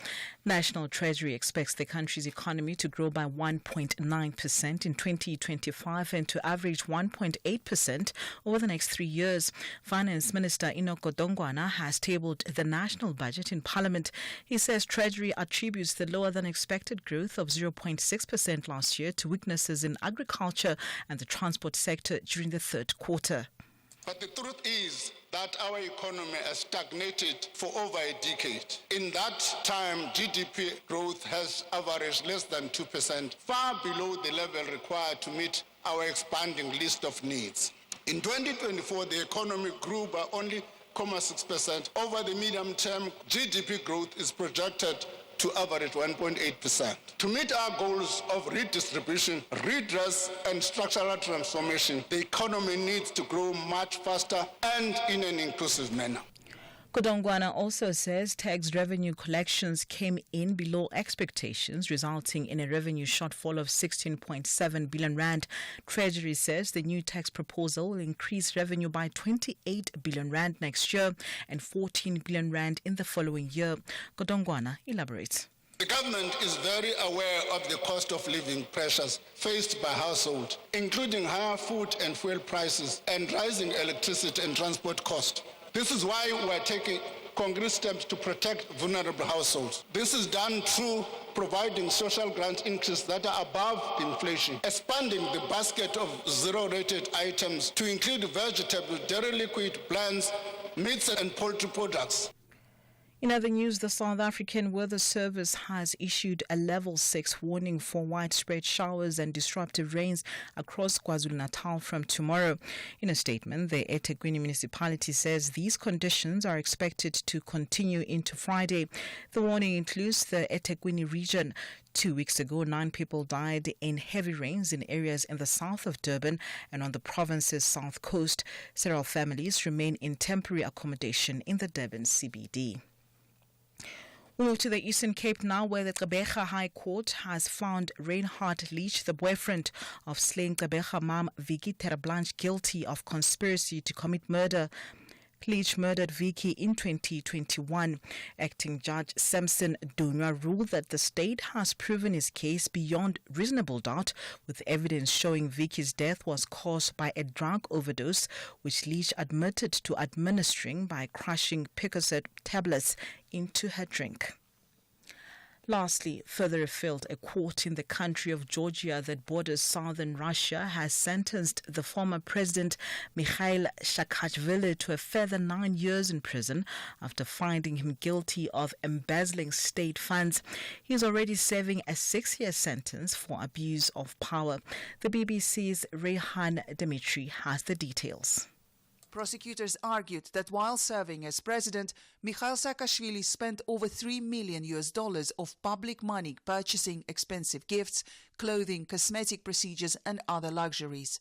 National Treasury expects the country's economy to grow by 1.9% in 2025 and to average 1.8% over the next 3 years. Finance Minister Enoch Godongwana has tabled the national budget in Parliament. He says Treasury attributes the lower than expected growth of 0.6% last year to weaknesses in agriculture and the transport sector during the third quarter. But the truth is that our economy has stagnated for over a decade. In that time, GDP growth has averaged less than 2%, far below the level required to meet our expanding list of needs. In 2024, the economy grew by only 0.6%. Over the medium term, GDP growth is projected to average 1.8%. To meet our goals of redistribution, redress, and structural transformation, the economy needs to grow much faster and in an inclusive manner. Godongwana also says tax revenue collections came in below expectations, resulting in a revenue shortfall of 16.7 billion rand. Treasury says the new tax proposal will increase revenue by 28 billion rand next year and 14 billion rand in the following year. Godongwana elaborates. The government is very aware of the cost of living pressures faced by households, including higher food and fuel prices and rising electricity and transport costs. This is why we are taking concrete steps to protect vulnerable households. This is done through providing social grant increases that are above inflation, expanding the basket of zero-rated items to include vegetables, dairy liquid, blends, meats and poultry products. In other news, the South African Weather Service has issued a level 6 warning for widespread showers and disruptive rains across KwaZulu-Natal from tomorrow. In a statement, the eThekwini municipality says these conditions are expected to continue into Friday. The warning includes the eThekwini region. 2 weeks ago, 9 people died in heavy rains in areas in the south of Durban and on the province's south coast. Several families remain in temporary accommodation in the Durban CBD. We move to the Eastern Cape now, where the Gqeberha High Court has found Reinhard Leach, the boyfriend of slain Gqeberha mom Vicky Terreblanche, guilty of conspiracy to commit murder. Leach murdered Vicky in 2021. Acting Judge Samson Dunya ruled that the state has proven his case beyond reasonable doubt, with evidence showing Vicky's death was caused by a drug overdose, which Leach admitted to administering by crushing Percocet tablets into her drink. Lastly, further afield, a court in the country of Georgia that borders southern Russia has sentenced the former president Mikhail Saakashvili to a further 9 years in prison after finding him guilty of embezzling state funds. He is already serving a 6-year sentence for abuse of power. The BBC's Rehan Dimitri has the details. Prosecutors argued that while serving as president, Mikhail Saakashvili spent over $3 million of public money purchasing expensive gifts, clothing, cosmetic procedures, and other luxuries.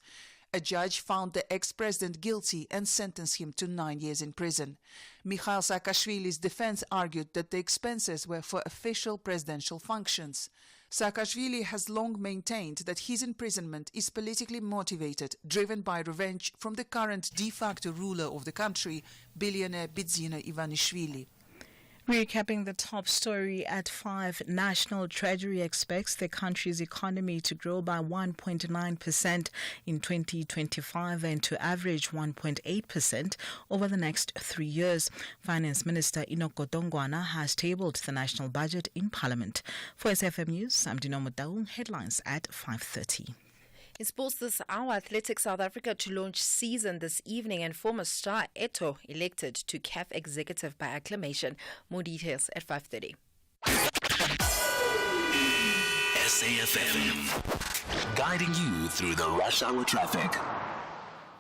A judge found the ex-president guilty and sentenced him to 9 years in prison. Mikhail Saakashvili's defense argued that the expenses were for official presidential functions. Saakashvili has long maintained that his imprisonment is politically motivated, driven by revenge from the current de facto ruler of the country, billionaire Bidzina Ivanishvili. Recapping the top story at 5, National Treasury expects the country's economy to grow by 1.9% in 2025 and to average 1.8% over the next 3 years. Finance Minister Enoch Godongwana has tabled the national budget in Parliament. For SFM News, I'm Dino Mudaung. Headlines at 5:30. In sports this hour, Athletics South Africa to launch season this evening and former star Eto elected to CAF executive by acclamation. More details at 5:30. SAFM, guiding you through the rush hour traffic.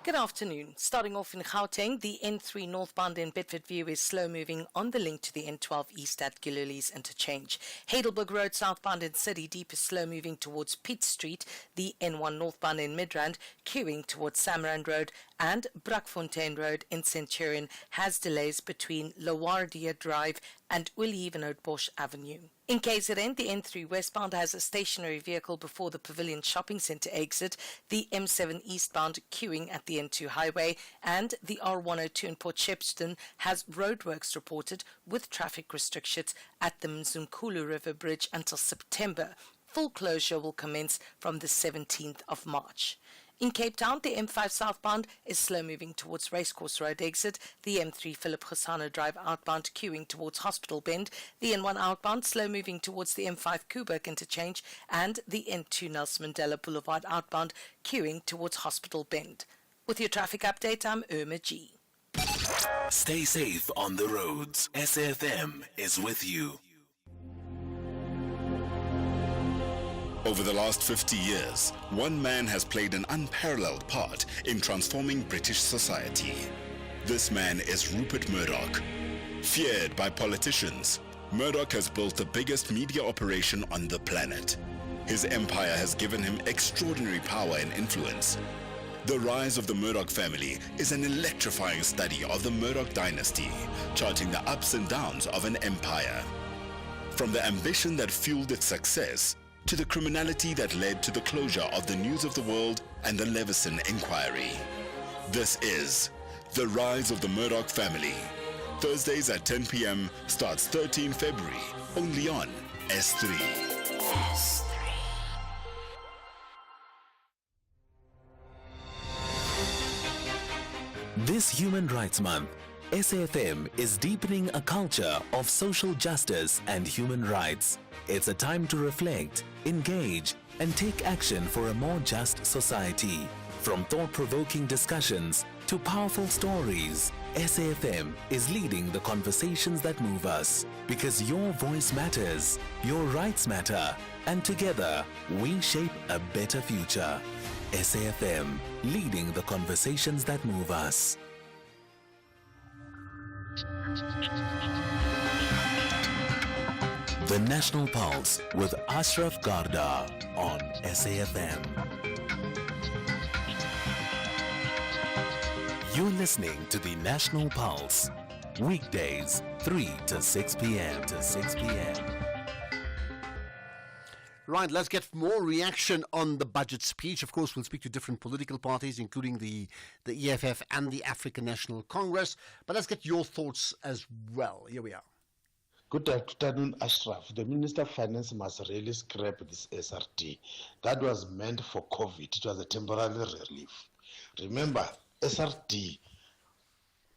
Good afternoon. Starting off in Gauteng, the N3 northbound in Bedfordview is slow moving on the link to the N12 east at Gillies interchange. Heidelberg Road southbound in City Deep is slow moving towards Pitt Street. The N1 northbound in Midrand queuing towards Samrand Road, and Brakfontein Road in Centurion has delays between Lowardia Drive and Ulihaven-Oudbosch Avenue. In KZN, the N3 westbound has a stationary vehicle before the Pavilion Shopping Centre exit, the M7 eastbound queuing at the N2 highway, and the R102 in Port Shepstone has roadworks reported with traffic restrictions at the Mzumkulu River Bridge until September. Full closure will commence from the 17th of March. In Cape Town, the M5 southbound is slow moving towards Racecourse Road exit, the M3 Philip Khosana Drive outbound queuing towards Hospital Bend, the N1 outbound slow moving towards the M5 Kuburg interchange, and the N2 Nelson Mandela Boulevard outbound queuing towards Hospital Bend. With your traffic update, I'm Irma G. Stay safe on the roads. SAFM is with you. Over the last 50 years, one man has played an unparalleled part in transforming British society. This man is Rupert Murdoch. Feared by politicians, Murdoch has built the biggest media operation on the planet. His empire has given him extraordinary power and influence. The rise of the Murdoch family is an electrifying study of the Murdoch dynasty, charting the ups and downs of an empire. From the ambition that fueled its success, to the criminality that led to the closure of the News of the World and the Leveson Inquiry. This is The Rise of the Murdoch Family. Thursdays at 10 p.m. starts 13 February, only on S3. This Human Rights Month, SAFM is deepening a culture of social justice and human rights. It's a time to reflect, engage, and take action for a more just society. From thought-provoking discussions to powerful stories, SAFM is leading the conversations that move us. Because your voice matters, your rights matter, and together we shape a better future. SAFM, leading the conversations that move us. The National Pulse with Ashraf Garda on SAFM. You're listening to the National Pulse, weekdays 3 to 6 p.m. Right, let's get more reaction on the budget speech. Of course, we'll speak to different political parties, including the EFF and the African National Congress. But let's get your thoughts as well. Here we are. Good afternoon, Ashraf. The Minister of Finance must really scrap this SRT. That was meant for COVID. It was a temporary relief. Remember, SRT,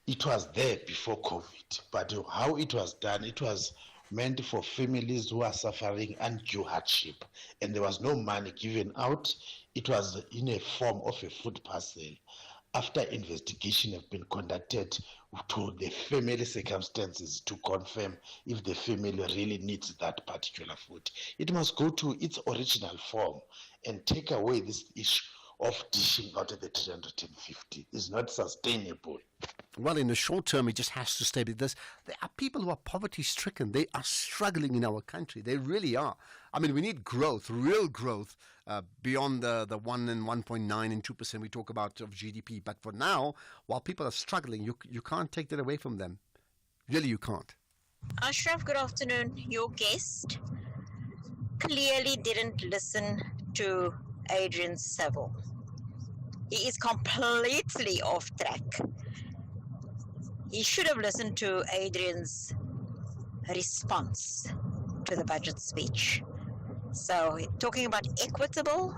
it was there before COVID, but how it was done, it was meant for families who are suffering undue hardship, and there was no money given out. It was in a form of a food parcel. After investigation have been conducted to the family circumstances to confirm if the family really needs that particular food, it must go to its original form and take away this issue of dishing out the 350. It's not sustainable. Well, in the short term, it just has to stay because there are people who are poverty-stricken. They are struggling in our country. They really are. I mean, we need growth, real growth, beyond the 1 and 1.9 and 2% we talk about of GDP. But for now, while people are struggling, you can't take that away from them. Really, you can't. Ashraf, good afternoon. Your guest clearly didn't listen to Adrian Saville. He is completely off track. He should have listened to Adrian's response to the budget speech. So, talking about equitable,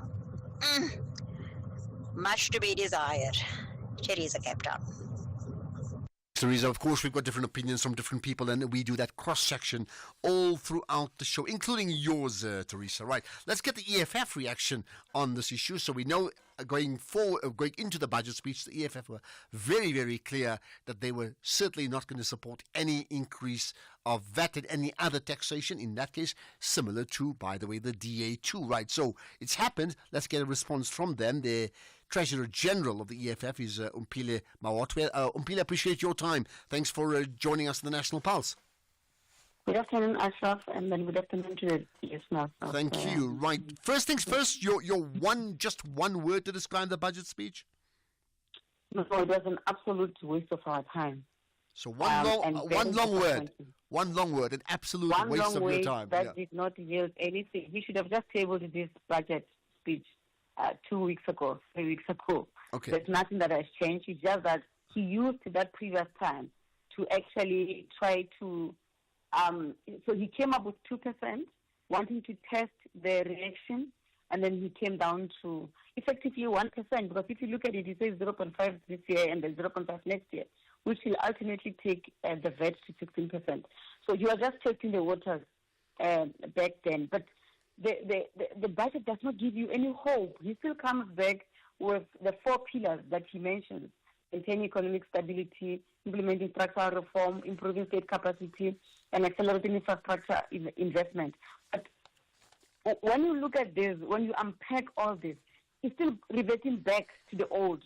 much to be desired. Teresa, Cape Town. Teresa, of course, we've got different opinions from different people, and we do that cross-section all throughout the show, including yours, Teresa. Right, let's get the EFF reaction on this issue. So we know going forward, going into the budget speech, the EFF were very, very clear that they were certainly not going to support any increase of VAT and any other taxation, in that case, similar to, by the way, the DA2, right? So it's happened. Let's get a response from them. The Treasurer General of the EFF is Umpile Mawotwe. Umpile, appreciate your time. Thanks for joining us in the National Pulse. Good afternoon, Ashraf, and then good afternoon to the listeners. Thank you. Right. First things first, your just one word to describe the budget speech? No, it was an absolute waste of our time. So one long word, an absolute waste of your time. That did not yield anything. He should have just tabled this budget speech 2 weeks ago, 3 weeks ago. Okay. There's nothing that has changed. It's just that he used that previous time to actually try to so he came up with 2%, wanting to test the reaction, and then he came down to effectively 1%, because if you look at it, he says 0.5 this year and then 0.5 next year, which will ultimately take the VAT to 16%. So you are just testing the waters back then. But the budget does not give you any hope. He still comes back with the 4 pillars that he mentions: maintaining economic stability, implementing structural reform, improving state capacity, and accelerating infrastructure investment. But when you look at this, when you unpack all this, it's still reverting back to the old.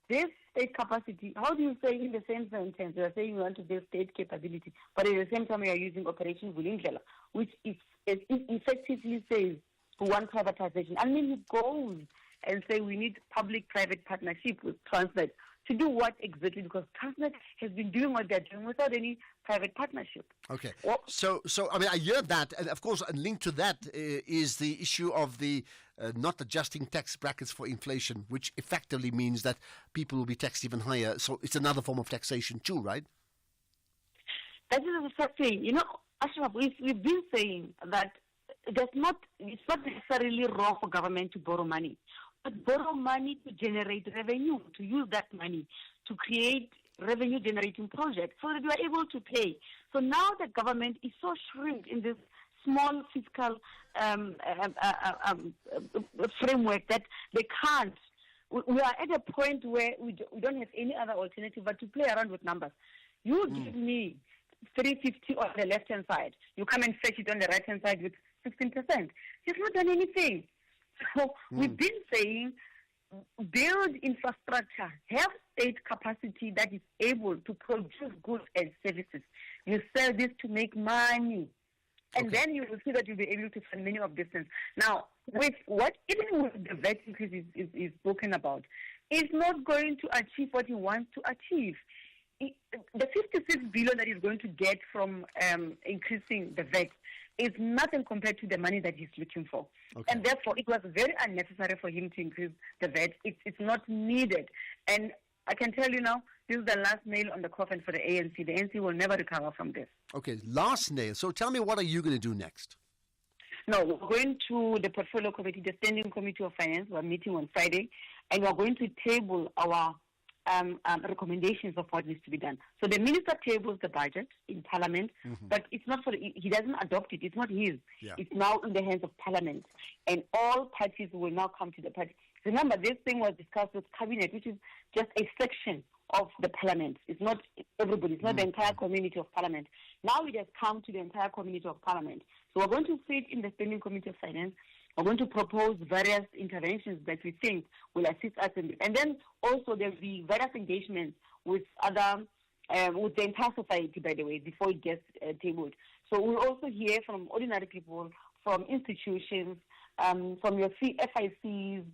This state capacity, how do you say in the same sentence, you are saying you want to build state capability, but at the same time you are using Operation Vulindlela, which effectively says one privatization. I mean, he goes and say we need public-private partnership with Transnet. To do what exactly? Because Transnet has been doing what they're doing without any private partnership. Okay. So I mean, I hear that, and of course, linked to that is the issue of the not adjusting tax brackets for inflation, which effectively means that people will be taxed even higher. So it's another form of taxation too, right? That is exactly. You know, Ashraf, we've been saying that it's not necessarily wrong for government to borrow money. But borrow money to generate revenue, to use that money to create revenue-generating projects so that you are able to pay. So now the government is so shrinked in this small fiscal framework that they can't. We are at a point where we don't have any other alternative but to play around with numbers. You give me 350 on the left-hand side. You come and fetch it on the right-hand side with 16%. You've not done anything. So we've been saying, build infrastructure, have state capacity that is able to produce goods and services. You sell this to make money. And then you will see that you'll be able to fund many of these things. Now, with what, even with the VAT increase is spoken about, is not going to achieve what he wants to achieve. The 56 billion that he's going to get from increasing the VAT is nothing compared to the money that he's looking for. And therefore, it was very unnecessary for him to increase the VAT. It's not needed. And I can tell you now, this is the last nail on the coffin for the ANC. The ANC will never recover from this. Okay, last nail. So tell me, what are you going to do next? No, we're going to the Portfolio Committee, the Standing Committee of Finance. We're meeting on Friday, and we're going to table our recommendations of what needs to be done. So the minister tables the budget in Parliament, but it's not he doesn't adopt it. It's not his. Yeah. It's now in the hands of Parliament, and all parties will now come to the party. Remember, this thing was discussed with Cabinet, which is just a section of the Parliament. It's not everybody. It's not the entire community of Parliament. Now it has come to the entire community of Parliament. So we're going to sit in the Standing Committee of Finance. We're going to propose various interventions that we think will assist us in this. And then also there will be various engagements with other, with the entire society, by the way, before it gets tabled. So we'll also hear from ordinary people, from institutions, from your FICs,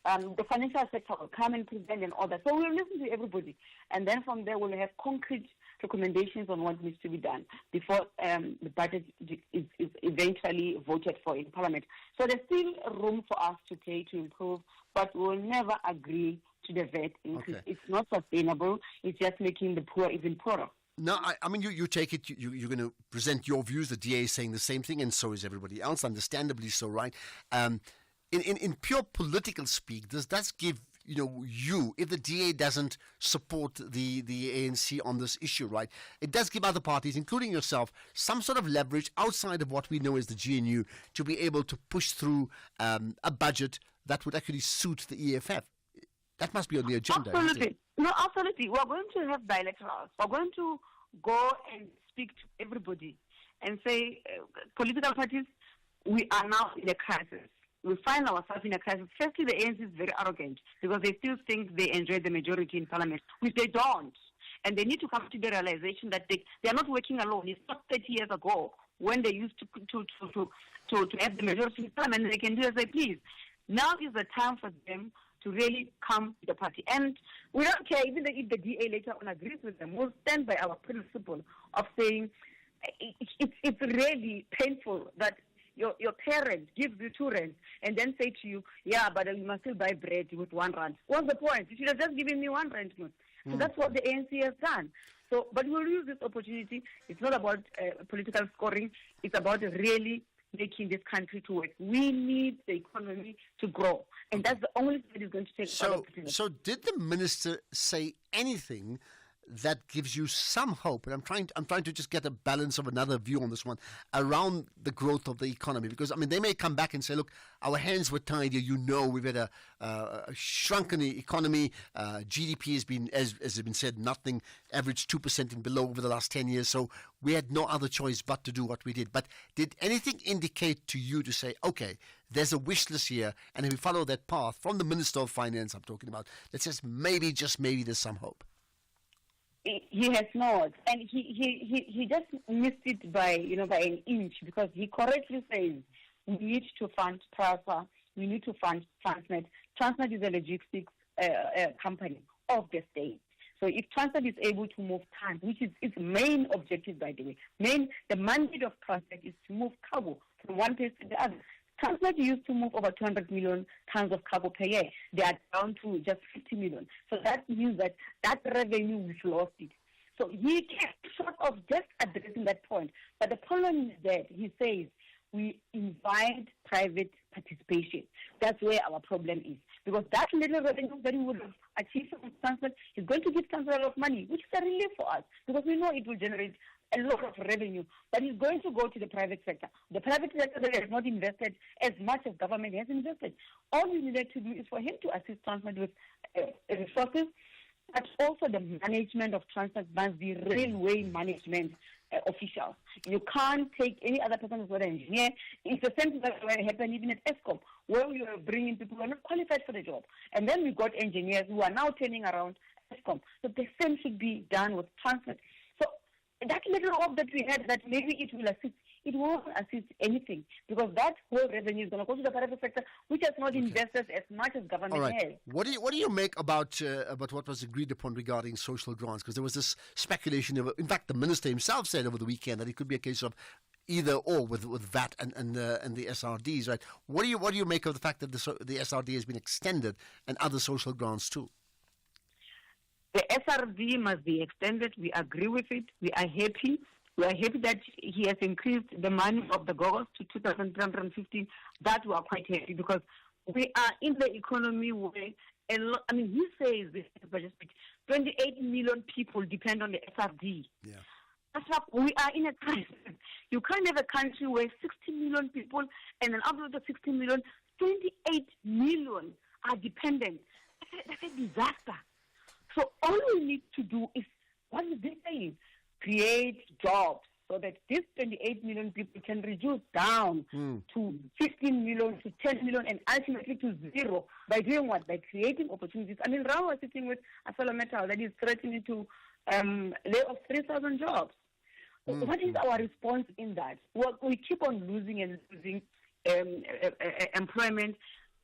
the financial sector will come and present and all that. So we'll listen to everybody. And then from there, we'll have concrete recommendations on what needs to be done before the budget is eventually voted for in Parliament. So there's still room for us to improve, but we'll never agree to the VAT increase. It's not sustainable. It's just making the poor even poorer. No, I mean, you take it, you're going to present your views. The DA is saying the same thing, and so is everybody else, understandably so, right? In pure political speak, does that give, you, if the DA doesn't support the ANC on this issue, right, it does give other parties, including yourself, some sort of leverage outside of what we know as the GNU to be able to push through a budget that would actually suit the EFF. That must be on the agenda. Absolutely. No, absolutely. We're going to have bilaterals. We're going to go and speak to everybody and say, political parties, we are now in a crisis. We find ourselves in a crisis. Firstly, the ANC is very arrogant because they still think they enjoy the majority in Parliament, which they don't. And they need to come to the realization that they are not working alone. It's not 30 years ago when they used to have the majority in Parliament. They can do as they please. Now is the time for them to really come to the party. And we don't care, even if the DA later on agrees with them. We'll stand by our principle of saying it's really painful that your parent gives you 2 rands and then say to you, yeah, but you must still buy bread with 1 rand. What's the point? You should have just given me 1 rand. So that's what the ANC has done. So, but we'll use this opportunity. It's not about political scoring. It's about really making this country to work. We need the economy to grow. And that's the only thing that is going to take. So did the minister say anything that gives you some hope? And I'm trying to just get a balance of another view on this one around the growth of the economy, because I mean they may come back and say, look, our hands were tied here. We've had a shrunken economy. GDP has been, as has been said, nothing, averaged 2% and below over the last 10 years. So we had no other choice but to do what we did. But did anything indicate to you to say, okay, there's a wish list here, and if we follow that path from the Minister of Finance I'm talking about, let's just maybe there's some hope? He has not, and he just missed it by an inch, because he correctly says we need to fund TRASA, we need to fund Transnet. Transnet is a logistics company of the state. So if Transnet is able to move tons, which is its main objective, by the way, the mandate of Transnet is to move cargo from one place to the other. Transnet used to move over 200 million tons of cargo per year. They are down to just 50 million. So that means that revenue, we've lost it. So he kept short of just addressing that point. But the problem is that he says we invite private participation. That's where our problem is. Because that little revenue that we would have achieved from Transnet is going to give Transnet a lot of money, which is a relief for us, because we know it will generate a lot of revenue, but it's going to go to the private sector. The private sector has not invested as much as government has invested. All we needed to do is for him to assist Transnet with resources, but also the management of Transnet must be railway management officials. You can't take any other person who's not an engineer. It's the same thing that happened even at ESCOM, where we were bringing people who are not qualified for the job. And then we got engineers who are now turning around ESCOM. So the same should be done with Transnet. So that little hope that we had that maybe it will assist, it won't assist anything, because that whole revenue is going to go to the private sector, which has not invested as much as government All right. has. What do you make about what was agreed upon regarding social grants? Because there was this speculation. In fact, the minister himself said over the weekend that it could be a case of either or with VAT and the SRDs. Right? What do you make of the fact that the SRD has been extended and other social grants too? The SRD must be extended. We agree with it. We are happy. We are happy that he has increased the money of the goggles to 2,350. That we are quite happy, because we are in the economy where he says this budget speech, 28 million people depend on the SRD. Yeah. That's why we are in a crisis. You can't have a country where 60 million people, and then out of the 60 million, 28 million are dependent. That's a disaster. So all we need to do is, what is this saying? Create jobs so that this 28 million people can reduce down to 15 million, to 10 million, and ultimately to zero. By doing what? By creating opportunities. I mean, Rao was sitting with Asolo Metal that is threatening to lay off 3,000 jobs. What is our response in that? Well, we keep on losing and losing employment.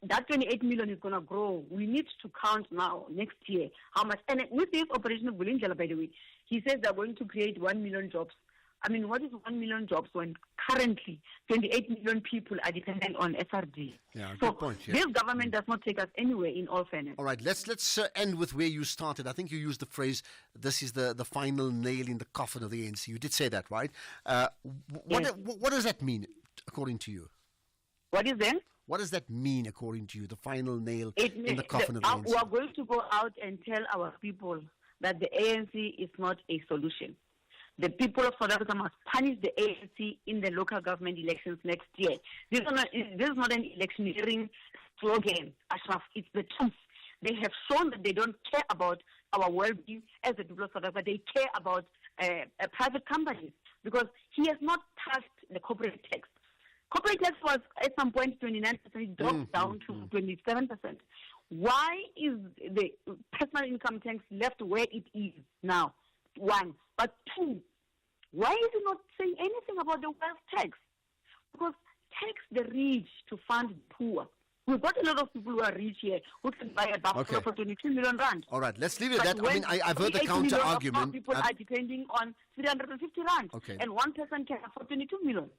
That 28 million is going to grow. We need to count now, next year, how much. And with this operation of Bulinjala, by the way, he says they're going to create 1 million jobs. I mean, what is 1 million jobs when currently 28 million people are dependent on SRD? Yeah, so good point. Yeah. This government does not take us anywhere, in all fairness. All right, let's end with where you started. I think you used the phrase, this is the final nail in the coffin of the ANC. You did say that, right? What does that mean, according to you? What is that? What does that mean, according to you, the final nail in the coffin of the ANC? We are going to go out and tell our people that the ANC is not a solution. The people of South Africa must punish the ANC in the local government elections next year. This is not an electioneering slogan, Ashraf. It's the truth. They have shown that they don't care about our well-being as the people of South Africa. They care about private companies, because he has not touched the corporate tax. Corporate tax was at some point 29%, it dropped down to 27%. Why is the personal income tax left where it is now? One. But two, why is he not saying anything about the wealth tax? Because tax the rich to fund the poor. We've got a lot of people who are rich here who can buy a buffer for 22 million rand. All right, let's leave it at that. I mean, I've heard the counter argument. People are depending on 350 rand. Okay. And one person can afford 22 million.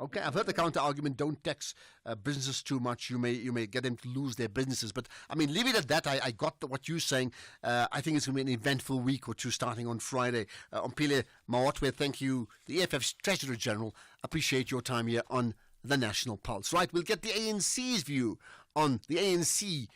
Okay, I've heard the counter argument. Don't tax businesses too much. You may get them to lose their businesses. But I mean, leave it at that. I got what you're saying. I think it's going to be an eventful week or two starting on Friday. Ompile Mawatwe, thank you, the EFF's Treasurer General. Appreciate your time here on the National Pulse. Right, we'll get the ANC's view on the ANC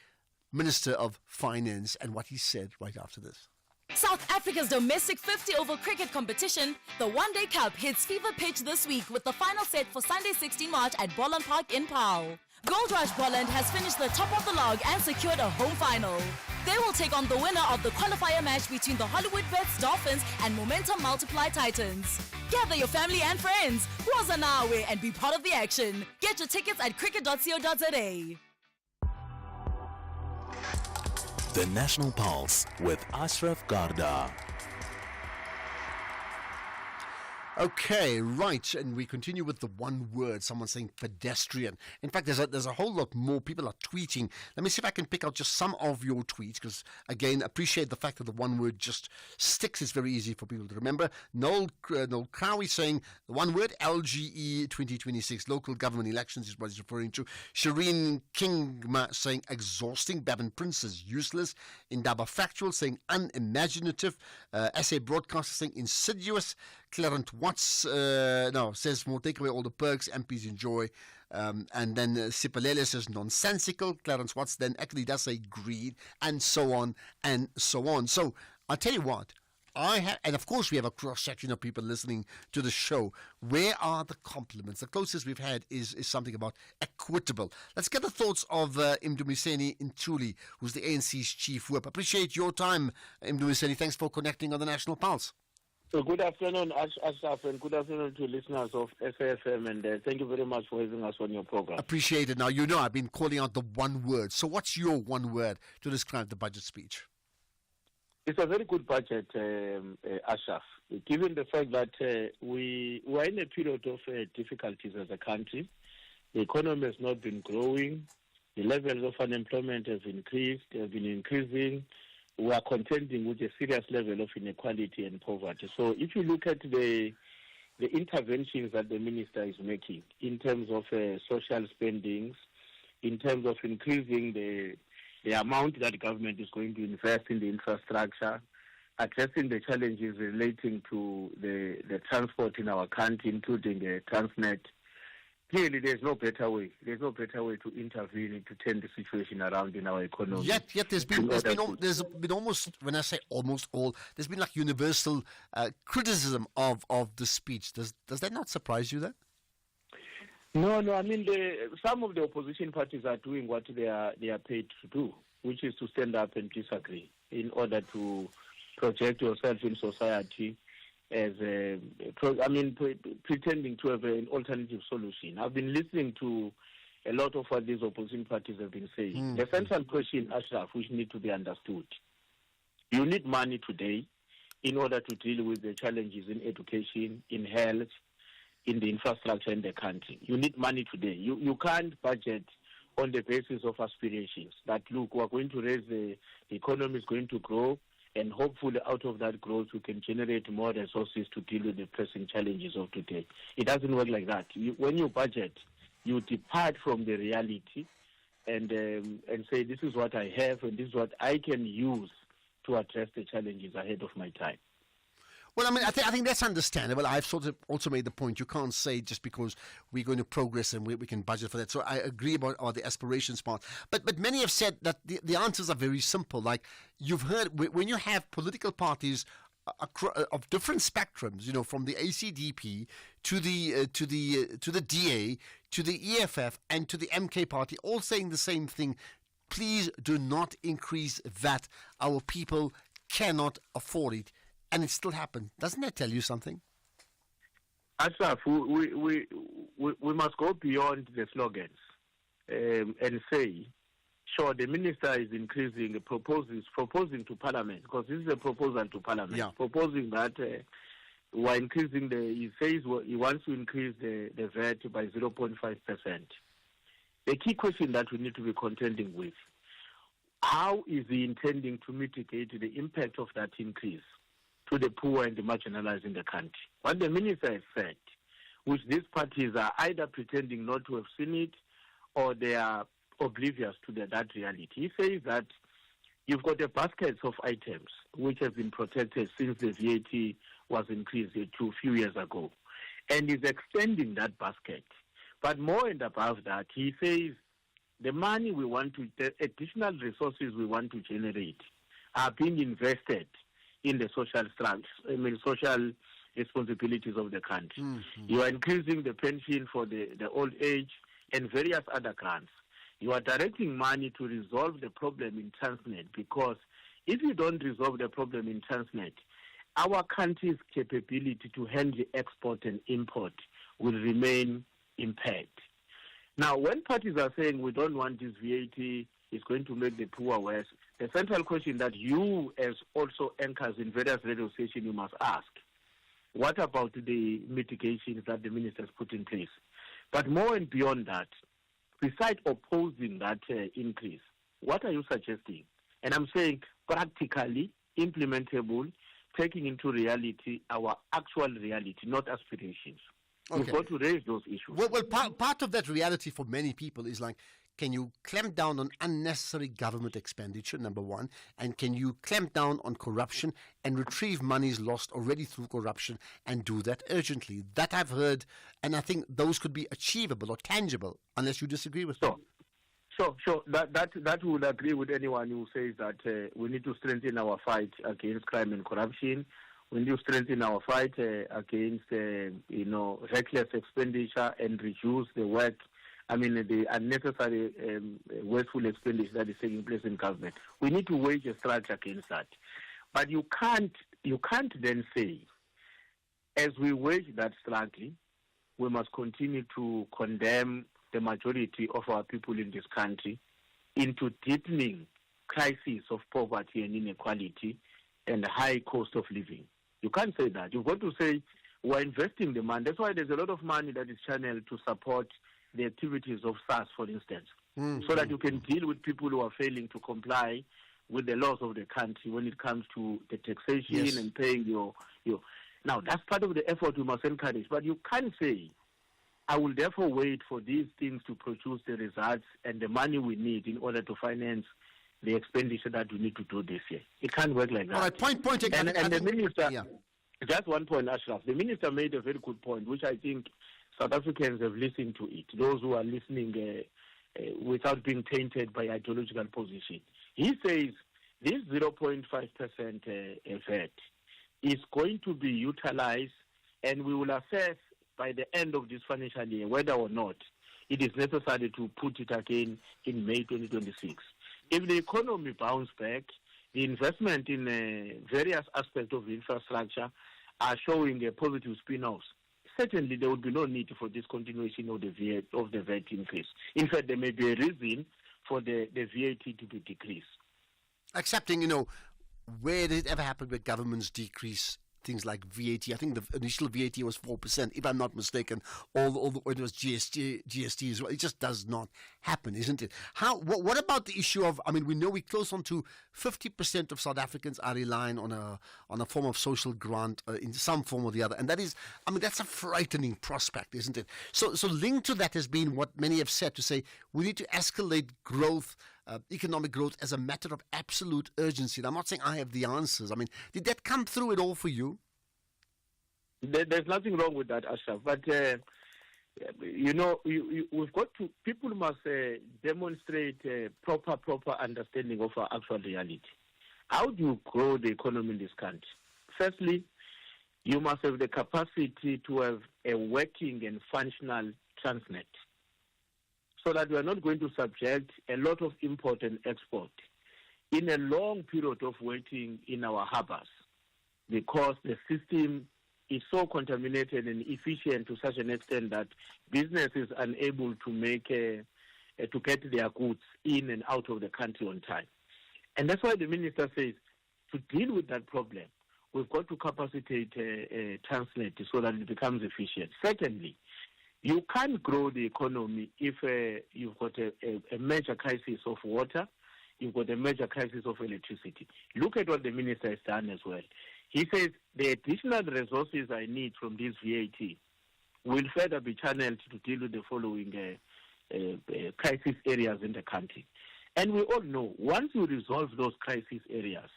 Minister of Finance and what he said right after this. South Africa's domestic 50-over cricket competition, the One Day Cup, hits fever pitch this week with the final set for Sunday 16 March at Bolland Park in Paarl. Gold Rush Bolland has finished the top of the log and secured a home final. They will take on the winner of the qualifier match between the Hollywood Vets Dolphins and Momentum Multiply Titans. Gather your family and friends, Waza Nawe, and be part of the action. Get your tickets at cricket.co.za. The National Pulse with Ashraf Garda. Okay, right, and we continue with the one word. Someone saying pedestrian. In fact, there's a whole lot more. People are tweeting. Let me see if I can pick out just some of your tweets, because, again, appreciate the fact that the one word just sticks. It's very easy for people to remember. Noel Cowie saying the one word, LGE 2026, local government elections is what he's referring to. Shireen Kingma saying exhausting. Babin Prince says useless. Indaba Factual saying unimaginative. SA Broadcaster saying insidious. Clarence Watts says more take away all the perks MPs enjoy. And then Sipalele says nonsensical. Clarence Watts then actually does say greed, and so on and so on. So I'll tell you what, I have, and of course we have a cross-section of people listening to the show. Where are the compliments? The closest we've had is something about equitable. Let's get the thoughts of Mdumiseni Ntuli, who's the ANC's chief whip. Appreciate your time, Mdumiseni. Thanks for connecting on the National Pulse. So good afternoon, Ashraf, and good afternoon to listeners of SAFM, and thank you very much for having us on your program. Appreciate it. Now, you know I've been calling out the one word. So what's your one word to describe the budget speech? It's a very good budget, Ashraf, given the fact that we are in a period of difficulties as a country. The economy has not been growing. The levels of unemployment have been increasing. We are contending with a serious level of inequality and poverty. So if you look at the interventions that the minister is making in terms of social spendings, in terms of increasing the amount that government is going to invest in the infrastructure, addressing the challenges relating to the transport in our country, including the Transnet, clearly, there's no better way. There's no better way to intervene to turn the situation around in our economy. Yet there's been almost, when I say almost all, there's been like universal criticism of the speech. Does that not surprise you then? No. I mean, some of the opposition parties are doing what they are paid to do, which is to stand up and disagree in order to project yourself in society as pretending to have an alternative solution. I've been listening to a lot of what these opposition parties have been saying. Mm-hmm. The central question, Ashraf, which need to be understood, you need money today in order to deal with the challenges in education, in health, in the infrastructure in the country. You need money today. You can't budget on the basis of aspirations that, look, we're going to raise the economy is going to grow, and hopefully out of that growth we can generate more resources to deal with the pressing challenges of today. It doesn't work like that. When you budget, you depart from the reality and say, this is what I have and this is what I can use to address the challenges ahead of my time. Well, I mean, I think that's understandable. I've sort of also made the point, you can't say just because we're going to progress and we can budget for that. So I agree about the aspirations part. But many have said that the answers are very simple. Like you've heard, when you have political parties of different spectrums, you know, from the ACDP to the DA, to the EFF and to the MK party, all saying the same thing. Please do not increase VAT. Our people cannot afford it. And it still happened. Doesn't that tell you something? Ashraf, we must go beyond the slogans and say, sure, the minister is proposing to Parliament, because this is a proposal to Parliament, proposing that we're increasing he says he wants to increase the VAT by 0.5%. The key question that we need to be contending with, how is he intending to mitigate the impact of that increase to the poor and the marginalized in the country? What the minister has said, which these parties are either pretending not to have seen it or they are oblivious to that reality. He says that you've got a basket of items which have been protected since the VAT was increased a few years ago, and is extending that basket. But more and above that, he says the money the additional resources we want to generate are being invested in the social social responsibilities of the country. Mm-hmm. You are increasing the pension for the old age and various other grants. You are directing money to resolve the problem in Transnet, because if you don't resolve the problem in Transnet, our country's capability to handle export and import will remain impaired. Now, when parties are saying we don't want this VAT, it's going to make the poor worse, the central question that you, as also anchors in various radio stations, you must ask, what about the mitigations that the minister has put in place? But more and beyond that, besides opposing that increase, what are you suggesting? And I'm saying practically implementable, taking into reality our actual reality, not aspirations. Okay. We've got to raise those issues. Well, part of that reality for many people is like, can you clamp down on unnecessary government expenditure, number one? And can you clamp down on corruption and retrieve monies lost already through corruption and do that urgently? That I've heard, and I think those could be achievable or tangible, unless you disagree with me. Sure. That would agree with anyone who says that we need to strengthen our fight against crime and corruption. We need to strengthen our fight against, reckless expenditure and reduce the unnecessary wasteful expenditure that is taking place in government. We need to wage a struggle against that. But you can't then say, as we wage that struggle, we must continue to condemn the majority of our people in this country into deepening crisis of poverty and inequality and high cost of living. You can't say that. You've got to say we're investing the money. That's why there's a lot of money that is channeled to support the activities of SARS, for instance, so that you can deal with people who are failing to comply with the laws of the country when it comes to the taxation and paying your. Now, that's part of the effort we must encourage. But you can't say, I will therefore wait for these things to produce the results and the money we need in order to finance the expenditure that we need to do this year. It can't work like that. All right, point again. And the minister, just one point, Ashraf. The minister made a very good point, which I think South Africans have listened to it, those who are listening without being tainted by ideological position. He says this 0.5% VAT is going to be utilized, and we will assess by the end of this financial year whether or not it is necessary to put it again in May 2026. If the economy bounces back, the investment in various aspects of the infrastructure are showing a positive spin-offs, certainly there would be no need for this continuation of the VAT increase. In fact, there may be a reason for the VAT to be decreased. Accepting, where did it ever happen where governments decrease things like VAT? I think the initial VAT was 4%, if I'm not mistaken. It was GST as well. It just does not happen, isn't it? What about the issue of? We know we're close on to 50% of South Africans are relying on a form of social grant in some form or the other, and that is, that's a frightening prospect, isn't it? So linked to that has been what many have said to say we need to escalate growth. Economic growth as a matter of absolute urgency. And I'm not saying I have the answers. Did that come through at all for you? There's nothing wrong with that, Ashraf. But, we've got to, people must demonstrate proper understanding of our actual reality. How do you grow the economy in this country? Firstly, you must have the capacity to have a working and functional Transnet, so that we are not going to subject a lot of import and export in a long period of waiting in our harbors, because the system is so contaminated and efficient to such an extent that business is unable to to get their goods in and out of the country on time. And that's why the minister says, to deal with that problem, we've got to capacitate Transnet so that it becomes efficient. Secondly, you can't grow the economy if you've got a major crisis of water, you've got a major crisis of electricity. Look at what the minister has done as well. He says the additional resources I need from this VAT will further be channeled to deal with the following crisis areas in the country. And we all know, once you resolve those crisis areas,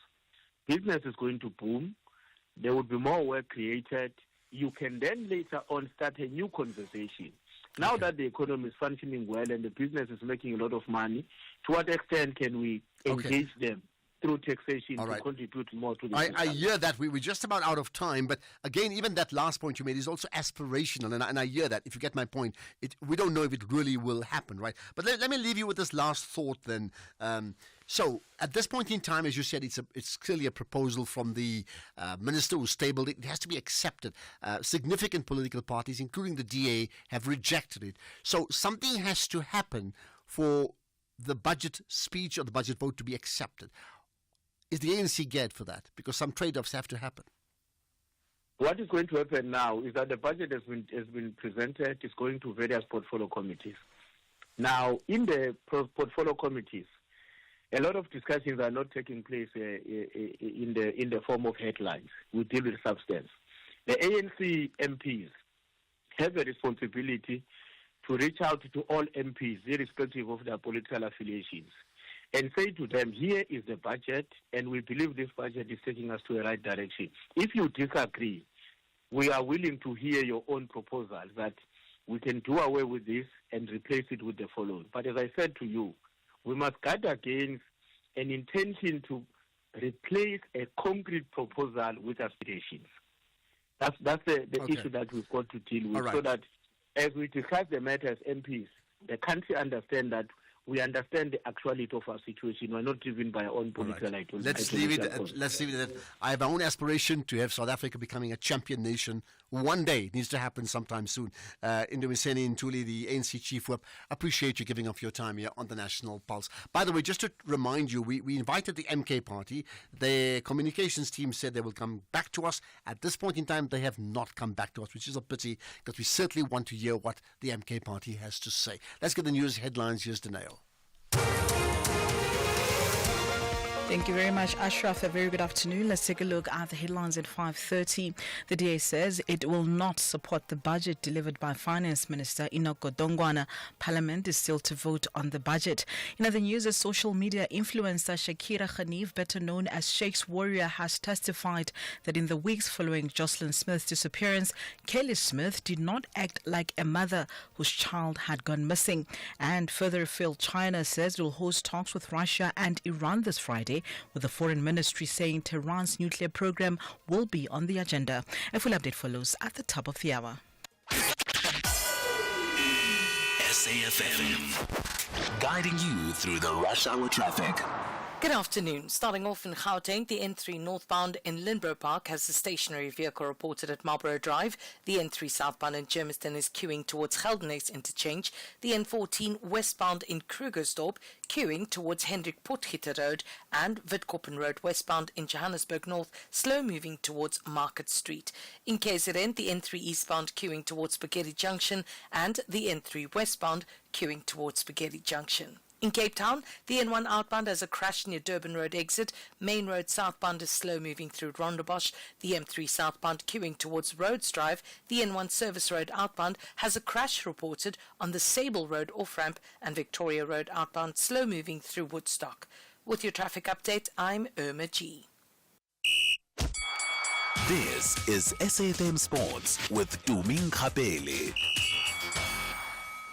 business is going to boom, there will be more work created. You can then later on start a new conversation. Now that the economy is functioning well and the business is making a lot of money, to what extent can we engage them through taxation to contribute more to the I hear that. We're just about out of time. But again, even that last point you made is also aspirational. And I hear that. If you get my point, we don't know if it really will happen, right? But let me leave you with this last thought then. So at this point in time, as you said, it's clearly a proposal from the minister who's tabled it. It has to be accepted. Significant political parties, including the DA, have rejected it. So something has to happen for the budget speech or the budget vote to be accepted. Is the ANC geared for that? Because some trade-offs have to happen. What is going to happen now is that the budget has been presented. It's going to various portfolio committees. Now, in the portfolio committees, a lot of discussions are not taking place in the form of headlines. We deal with substance. The ANC MPs have a responsibility to reach out to all MPs, irrespective of their political affiliations, and say to them, here is the budget, and we believe this budget is taking us to the right direction. If you disagree, we are willing to hear your own proposals that we can do away with this and replace it with the following. But as I said to you, we must guard against an intention to replace a concrete proposal with aspirations. That's the issue that we've got to deal with, so that as we discuss the matter as MPs, the country understand that we understand the actuality of our situation. We're not driven by our own political ideas. Let's leave it at that. I have my own aspiration to have South Africa becoming a champion nation one day. It needs to happen sometime soon. Indumiseni Ntuli, the ANC Chief Whip, appreciate you giving up your time here on the National Pulse. By the way, just to remind you, we invited the MK Party. Their communications team said they will come back to us. At this point in time, they have not come back to us, which is a pity, because we certainly want to hear what the MK Party has to say. Let's get the news headlines. Here's Danail. Thank you very much, Ashraf. A very good afternoon. Let's take a look at the headlines at 5:30. The DA says it will not support the budget delivered by Finance Minister Enoch Godongwana. Parliament is still to vote on the budget. In other news, a social media influencer, Shakira Khanif, better known as Sheikh's Warrior, has testified that in the weeks following Jocelyn Smith's disappearance, Kelly Smith did not act like a mother whose child had gone missing. And further afield, China says it will host talks with Russia and Iran this Friday, with the foreign ministry saying Tehran's nuclear program will be on the agenda. A full update follows at the top of the hour. SAFM, guiding you through the rush hour traffic. Good afternoon. Starting off in Gauteng, the N3 northbound in Lindbro Park has a stationary vehicle reported at Marlborough Drive. The N3 southbound in Germiston is queuing towards Geldenhuys interchange. The N14 westbound in Krugersdorp queuing towards Hendrik Potgieter Road, and Witkoppen Road westbound in Johannesburg North slow moving towards Market Street. In KZN, the N3 eastbound queuing towards Spaghetti Junction, and the N3 westbound queuing towards Spaghetti Junction. In Cape Town, the N1 outbound has a crash near Durban Road exit. Main Road southbound is slow moving through Rondebosch. The M3 southbound queuing towards Rhodes Drive. The N1 Service Road outbound has a crash reported on the Sable Road off-ramp, and Victoria Road outbound slow moving through Woodstock. With your traffic update, I'm Irma G. This is SAFM Sports with Tuming Khapele.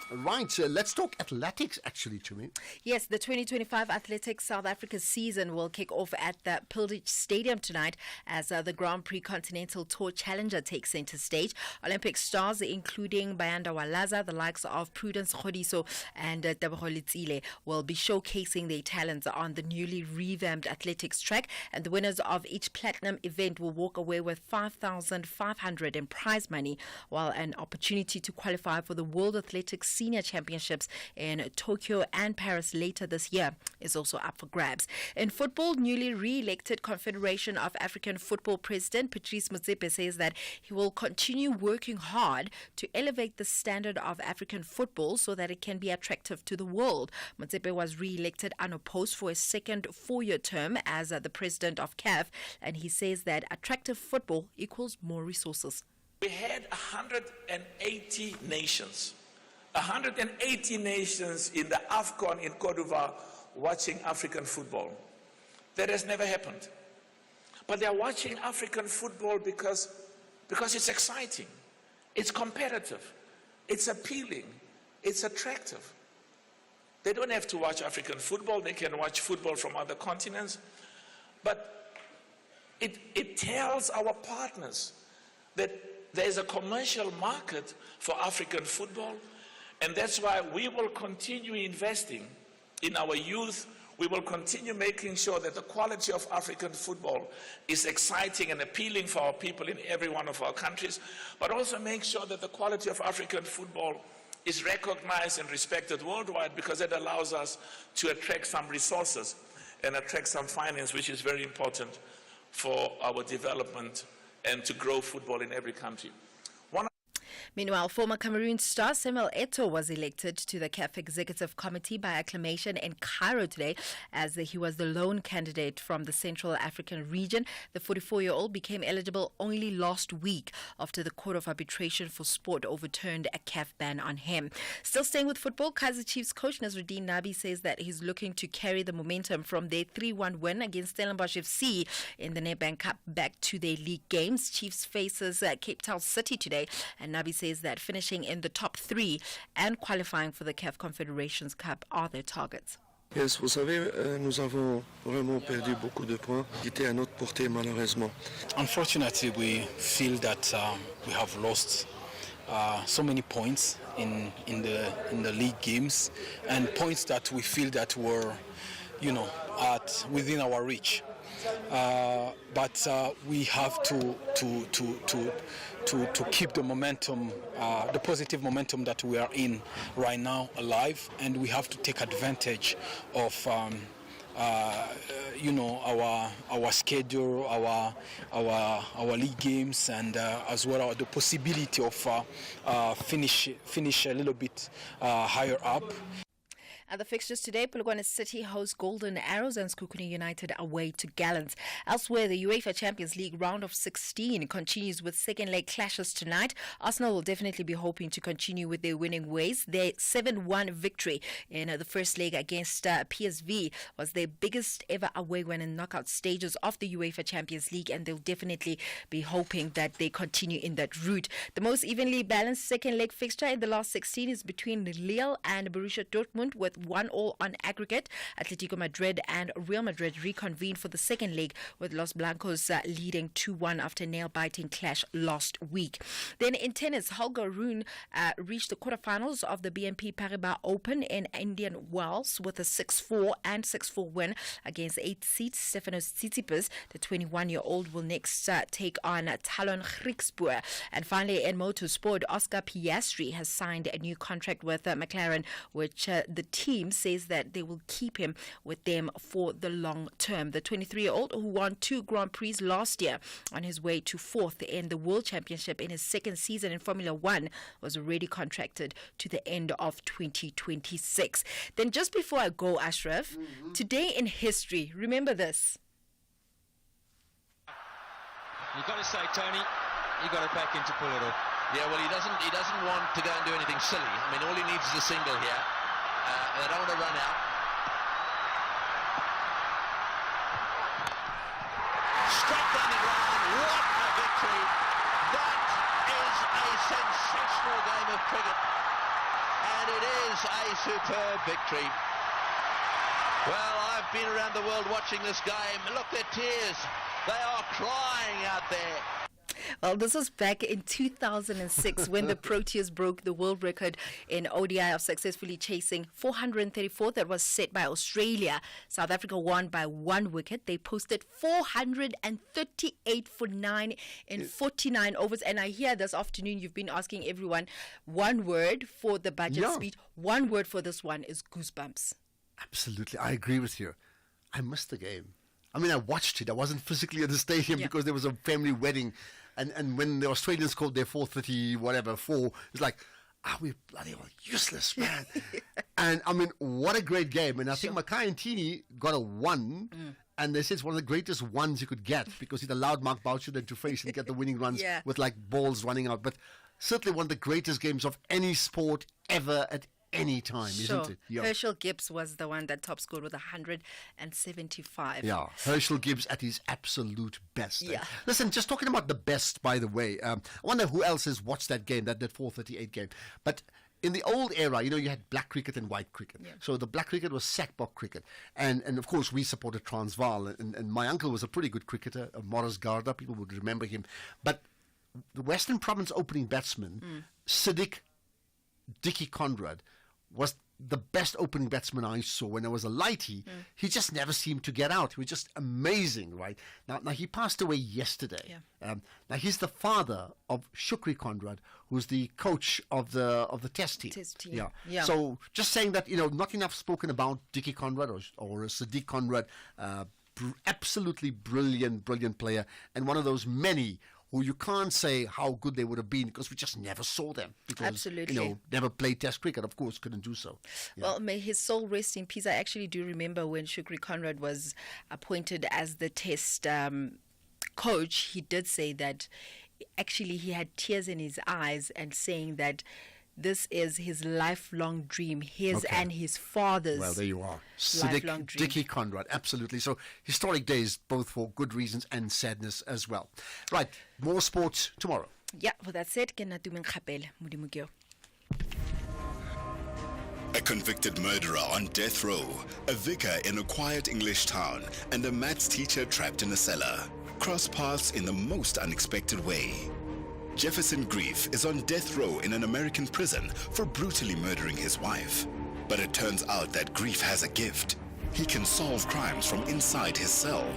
Right, let's talk athletics actually, Chumi. Yes, the 2025 Athletics South Africa season will kick off at the Pilditch Stadium tonight as the Grand Prix Continental Tour Challenger takes center stage. Olympic stars including Bayanda Walaza, the likes of Prudence Khodiso and Tebogo Letsile will be showcasing their talents on the newly revamped athletics track, and the winners of each platinum event will walk away with 5,500 in prize money, while an opportunity to qualify for the World Athletics Senior Championships in Tokyo and Paris later this year is also up for grabs. In football, newly re-elected Confederation of African Football President Patrice Motsepe says that he will continue working hard to elevate the standard of African football so that it can be attractive to the world. Motsepe was re-elected unopposed for a second four-year term as the president of CAF, and he says that attractive football equals more resources. We had 180 nations. 180 nations in the AFCON in Côte d'Ivoire watching African football. That has never happened. But they're watching African football because it's exciting, it's competitive, it's appealing, it's attractive. They don't have to watch African football, they can watch football from other continents. But it tells our partners that there's a commercial market for African football. And that's why we will continue investing in our youth. We will continue making sure that the quality of African football is exciting and appealing for our people in every one of our countries, but also make sure that the quality of African football is recognized and respected worldwide, because it allows us to attract some resources and attract some finance, which is very important for our development and to grow football in every country. Meanwhile, former Cameroon star Samuel Eto'o was elected to the CAF Executive Committee by acclamation in Cairo today, as he was the lone candidate from the Central African region. The 44-year-old became eligible only last week after the Court of Arbitration for Sport overturned a CAF ban on him. Still staying with football, Kaizer Chiefs coach Nasruddin Nabi says that he's looking to carry the momentum from their 3-1 win against Stellenbosch FC in the Nedbank Cup back to their league games. Chiefs faces Cape Town City today, and Nabi says that finishing in the top 3 and qualifying for the CAF Confederations Cup are their targets. Yes, vous savez, nous avons vraiment perdu beaucoup de points qui étaient à notre portée malheureusement. Unfortunately, we feel that we have lost so many points in the league games, and points that we feel that were, within our reach. But we have to keep the momentum, the positive momentum that we are in right now alive, and we have to take advantage of our schedule, our league games, and as well the possibility of finish a little bit higher up. At the fixtures today, Polokwane City hosts Golden Arrows and Sekhukhune United away to Gallants. Elsewhere, the UEFA Champions League round of 16 continues with second leg clashes tonight. Arsenal will definitely be hoping to continue with their winning ways. Their 7-1 victory in the first leg against PSV was their biggest ever away win in knockout stages of the UEFA Champions League, and they'll definitely be hoping that they continue in that route. The most evenly balanced second leg fixture in the last 16 is between Lille and Borussia Dortmund, with 1-1 on aggregate. Atletico Madrid and Real Madrid reconvene for the second leg, with Los Blancos leading 2-1 after a nail-biting clash last week. Then in tennis, Holger Rune reached the quarterfinals of the BNP Paribas Open in Indian Wells with a 6-4 and 6-4 win against 8th seed Stefanos Tsitsipas. The 21-year-old will next take on Talon Griekspoor. And finally, in motorsport, Oscar Piastri has signed a new contract with McLaren, which the team says that they will keep him with them for the long term. The 23-year-old, who won 2 Grand Prix last year on his way to 4th in the World Championship in his second season in Formula One, was already contracted to the end of 2026. Then just before I go, Ashraf, today in history, remember this. You've got to say, Tony, you got to back him to pull it off. Yeah, well, he doesn't want to go and do anything silly. I mean, all he needs is a single here. They don't want to run out. Straight down the ground. What a victory. That is a sensational game of cricket. And it is a superb victory. Well, I've been around the world watching this game. Look, their tears. They are crying out there. Well, this was back in 2006 when the Proteas broke the world record in ODI of successfully chasing 434 that was set by Australia. South Africa won by 1 wicket. They posted 438 for 9 in 49 overs. And I hear this afternoon you've been asking everyone one word for the budget speech. One word for this one is goosebumps. Absolutely. I agree with you. I missed the game. I mean, I watched it. I wasn't physically at the stadium because there was a family wedding. And when the Australians scored their 4, it's like, we bloody well useless, man. And I mean, what a great game. And I think Makai and Tini got a 1. And they said it's one of the greatest ones you could get because it allowed Mark Boucher then to face and get the winning runs with like balls running out. But certainly one of the greatest games of any sport ever at any time, isn't it? Yeah. Herschel Gibbs was the one that top scored with 175. Yeah, Herschel Gibbs at his absolute best. Yeah. Listen, just talking about the best, by the way, I wonder who else has watched that game, that 438 game. But in the old era, you had black cricket and white cricket. Yeah. So the black cricket was sackbox cricket. And of course, we supported Transvaal. And my uncle was a pretty good cricketer, Ashraf Garda. People would remember him. But the Western Province opening batsman, Dickie Conrad, was the best opening batsman I saw when I was a lightie. He just never seemed to get out. He was just amazing, right? Now he passed away yesterday. Yeah. Now he's the father of Shukri Conrad, who's the coach of the Test team. Yeah. So just saying that, not enough spoken about Dickie Conrad or Sadiq Conrad. Absolutely brilliant player, and one of those many who you can't say how good they would have been because we just never saw them. Because, absolutely. Never played Test cricket, of course, couldn't do so. Yeah. Well, may his soul rest in peace. I actually do remember when Shukri Conrad was appointed as the Test coach, he did say that actually he had tears in his eyes and saying that this is his lifelong dream, and his father's. Well, there you are. Lifelong dream. Dickie Conrad, absolutely. So historic days, both for good reasons and sadness as well. Right, more sports tomorrow. Yeah, well, that's it. convicted murderer on death row, a vicar in a quiet English town, and a maths teacher trapped in a cellar cross paths in the most unexpected way. Jefferson Grief is on death row in an American prison for brutally murdering his wife. But it turns out that Grief has a gift. He can solve crimes from inside his cell.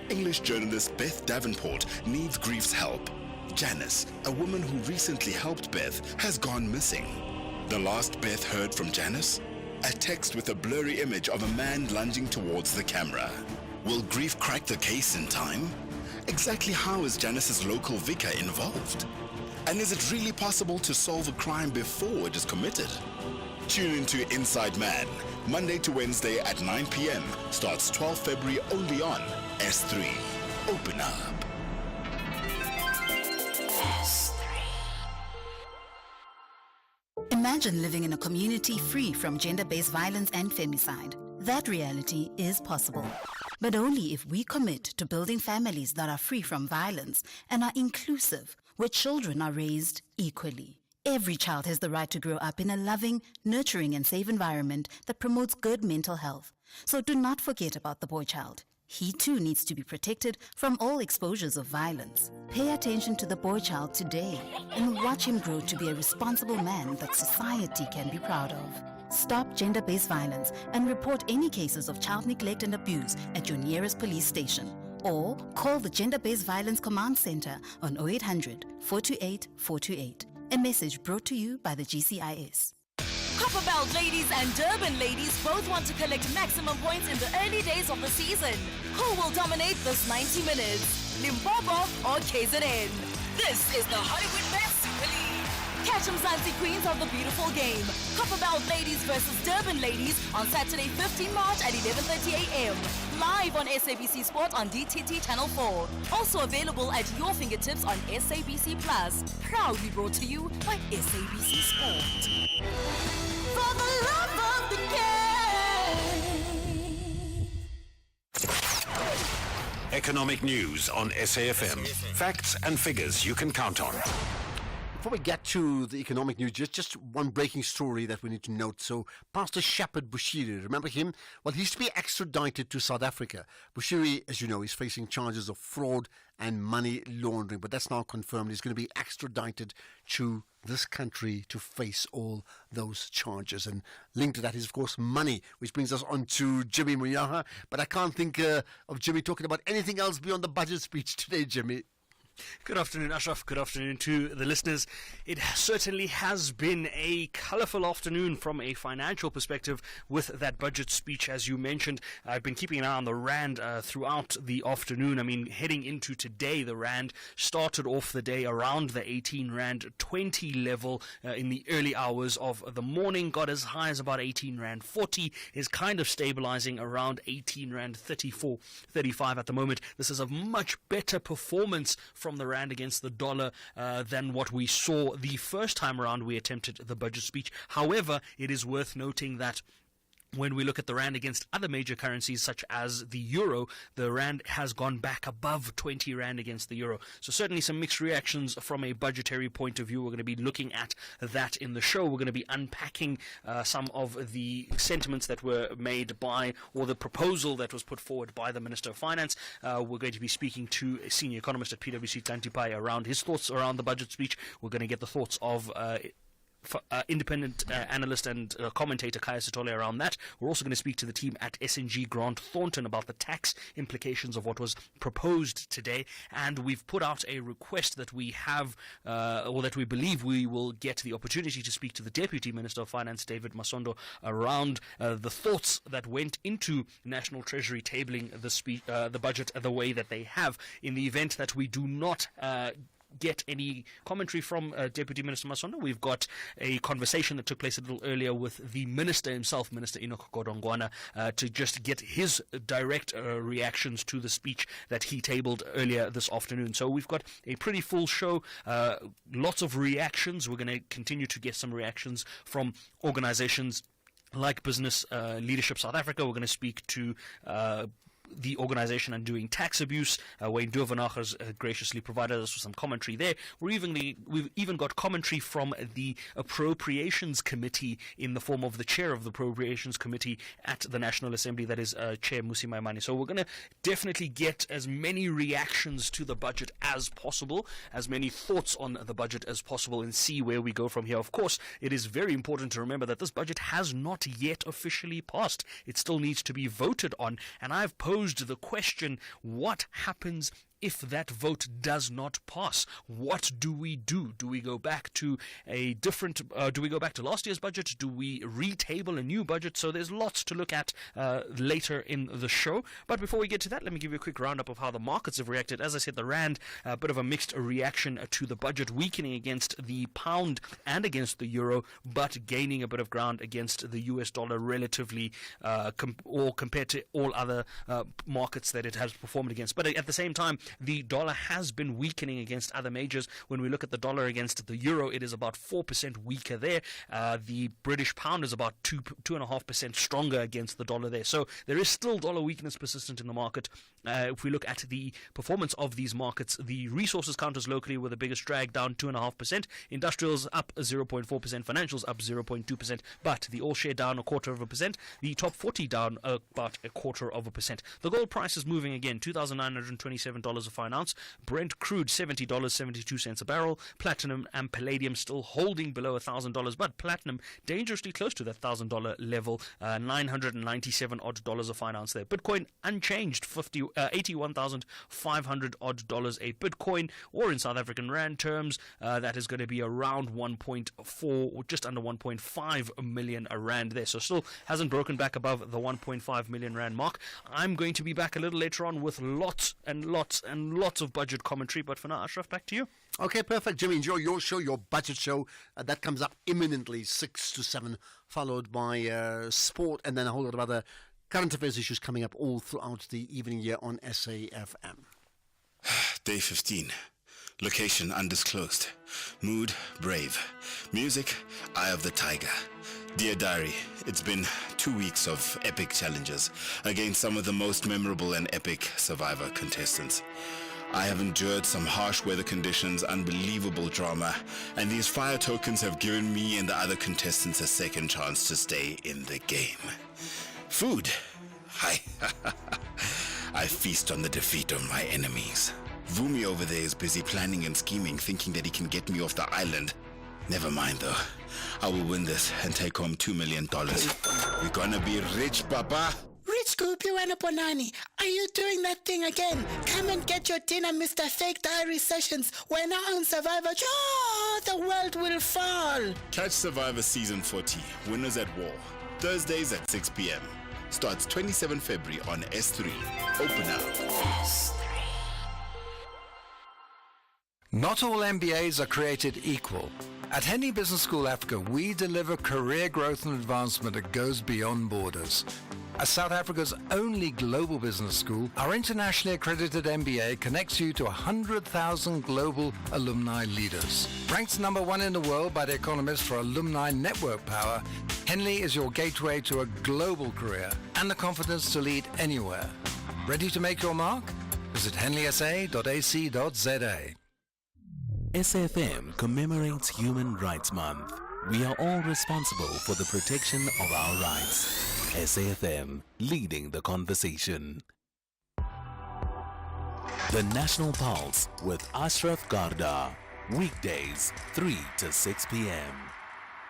English journalist Beth Davenport needs Grief's help. Janice, a woman who recently helped Beth, has gone missing. The last Beth heard from Janice? A text with a blurry image of a man lunging towards the camera. Will Grief crack the case in time? Exactly how is Janice's local vicar involved? And is it really possible to solve a crime before it is committed? Tune into Inside Man, Monday to Wednesday at 9 p.m. Starts 12 February only on S3. Open up. Imagine living in a community free from gender-based violence and femicide. That reality is possible, but only if we commit to building families that are free from violence and are inclusive, where children are raised equally. Every child has the right to grow up in a loving, nurturing and safe environment that promotes good mental health. So do not forget about the boy child. He too needs to be protected from all exposures of violence. Pay attention to the boy child today and watch him grow to be a responsible man that society can be proud of. Stop gender-based violence and report any cases of child neglect and abuse at your nearest police station. Or call the Gender-Based Violence Command Center on 0800 428 428. A message brought to you by the GCIS. Copperbelt ladies and Durban ladies both want to collect maximum points in the early days of the season. Who will dominate this 90 minutes? Limpopo or KZN? This is the Hollywood Men's Super League. Catch Mzansi Queens of the beautiful game. Copperbelt ladies versus Durban ladies on Saturday 15 March at 11:30 a.m. Live on SABC Sport on DTT Channel 4. Also available at your fingertips on SABC Plus. Proudly brought to you by SABC Sport. For the love of the game. Economic news on SAFM. Facts and figures you can count on. Before we get to the economic news, just one breaking story that we need to note. So, Pastor Shepard Bushiri, remember him? Well, he used to be extradited to South Africa. Bushiri, as you know, is facing charges of fraud and money laundering, but that's now confirmed. He's going to be extradited to this country to face all those charges. And linked to that is, of course, money, which brings us on to Jimmy Munyaha. But I can't think of Jimmy talking about anything else beyond the budget speech today, Jimmy. Good afternoon, Ashraf. Good afternoon to the listeners. It certainly has been a colourful afternoon from a financial perspective with that budget speech, as you mentioned. I've been keeping an eye on the Rand throughout the afternoon. I mean, heading into today, the Rand started off the day around the 18 Rand 20 level in the early hours of the morning, got as high as about 18 Rand 40, is kind of stabilising around 18 Rand 34, 35 at the moment. This is a much better performance from the Rand against the dollar than what we saw the first time around we attempted the budget speech. However, it is worth noting that when we look at the Rand against other major currencies such as the Euro, the Rand has gone back above 20 Rand against the Euro. So certainly some mixed reactions from a budgetary point of view. We're going to be looking at that in the show. We're going to be unpacking some of the sentiments that were made by, or the proposal that was put forward by the Minister of Finance. We're going to be speaking to a senior economist at PwC, Kantipai, around his thoughts around the budget speech. We're going to get the thoughts of independent analyst and commentator Kaya Sitole around that. We're also going to speak to the team at SNG Grant Thornton about the tax implications of what was proposed today, and we've put out a request that we have or that we believe we will get the opportunity to speak to the Deputy Minister of Finance, David Masondo, around the thoughts that went into National Treasury tabling the budget the way that they have. In the event that we do not get any commentary from Deputy Minister Masondo, we've got a conversation that took place a little earlier with the Minister himself, Minister Enoch Godongwana, to just get his direct reactions to the speech that he tabled earlier this afternoon. So we've got a pretty full show, lots of reactions. We're going to continue to get some reactions from organizations like Business Leadership South Africa. We're going to speak to the organization Undoing Tax Abuse. Wayne Duvenach has graciously provided us with some commentary there. We've even got commentary from the Appropriations Committee in the form of the chair of the Appropriations Committee at the National Assembly, that is Chair Musi Maimane. So we're going to definitely get as many reactions to the budget as possible, as many thoughts on the budget as possible, and see where we go from here. Of course, it is very important to remember that this budget has not yet officially passed. It still needs to be voted on, and I've posed the question, what happens if that vote does not pass? What do we do? Do we go back to a different, do we go back to last year's budget? Do we retable a new budget? So there's lots to look at later in the show. But before we get to that, let me give you a quick roundup of how the markets have reacted. As I said, the Rand, a bit of a mixed reaction to the budget, weakening against the pound and against the euro, but gaining a bit of ground against the US dollar relatively, or compared to all other markets that it has performed against. But at the same time, the dollar has been weakening against other majors. When we look at the dollar against the euro, it is about 4% weaker there. The British pound is about 2.5% stronger against the dollar there. So there is still dollar weakness persistent in the market. If we look at the performance of these markets, the resources counters locally were the biggest drag, down 2.5%. Industrials up 0.4%. Financials up 0.2%. But the all share down 0.25%. The top 40 down about 0.25%. The gold price is moving again, $2,927 a fine ounce. Brent crude $70.72 a barrel. Platinum and palladium still holding below $1,000, but platinum dangerously close to that $1,000 level, $997 odd a fine ounce there. Bitcoin unchanged, $81,500 odd a Bitcoin, or in South African Rand terms, that is going to be around 1.4 or just under 1.5 million a Rand there. So still hasn't broken back above the 1.5 million Rand mark. I'm going to be back a little later on with lots and lots of budget commentary. But for now, Ashraf, back to you. Okay, perfect. Jimmy, enjoy your show, your budget show. That comes up imminently, 6 to 7, followed by sport and then a whole lot of other current affairs issues coming up all throughout the evening here on SAFM. Day 15. Location undisclosed. Mood brave. Music Eye of the Tiger. Dear Diary, it's been 2 weeks of epic challenges against some of the most memorable and epic Survivor contestants. I have endured some harsh weather conditions, unbelievable drama, and these fire tokens have given me and the other contestants a second chance to stay in the game. Food. I feast on the defeat of my enemies. Vumi over there is busy planning and scheming, thinking that he can get me off the island. Never mind though. I will win this and take home $2 million. We're gonna be rich, Papa. Rich Goopy Wanapolani, are you doing that thing again? Come and get your dinner, Mr. Fake Diary Sessions. We're now on Survivor. Oh, the world will fall. Catch Survivor Season 40, Winners at War, Thursdays at 6 p.m. Starts 27 February on S3. Open up. S3. Not all MBAs are created equal. At Henley Business School Africa, we deliver career growth and advancement that goes beyond borders. As South Africa's only global business school, our internationally accredited MBA connects you to 100,000 global alumni leaders. Ranked number 1 in the world by The Economist for alumni network power, Henley is your gateway to a global career and the confidence to lead anywhere. Ready to make your mark? Visit henleysa.ac.za. SAFM commemorates Human Rights Month. We are all responsible for the protection of our rights. SAFM, leading the conversation. The National Pulse with Ashraf Garda. Weekdays, 3 to 6 p.m.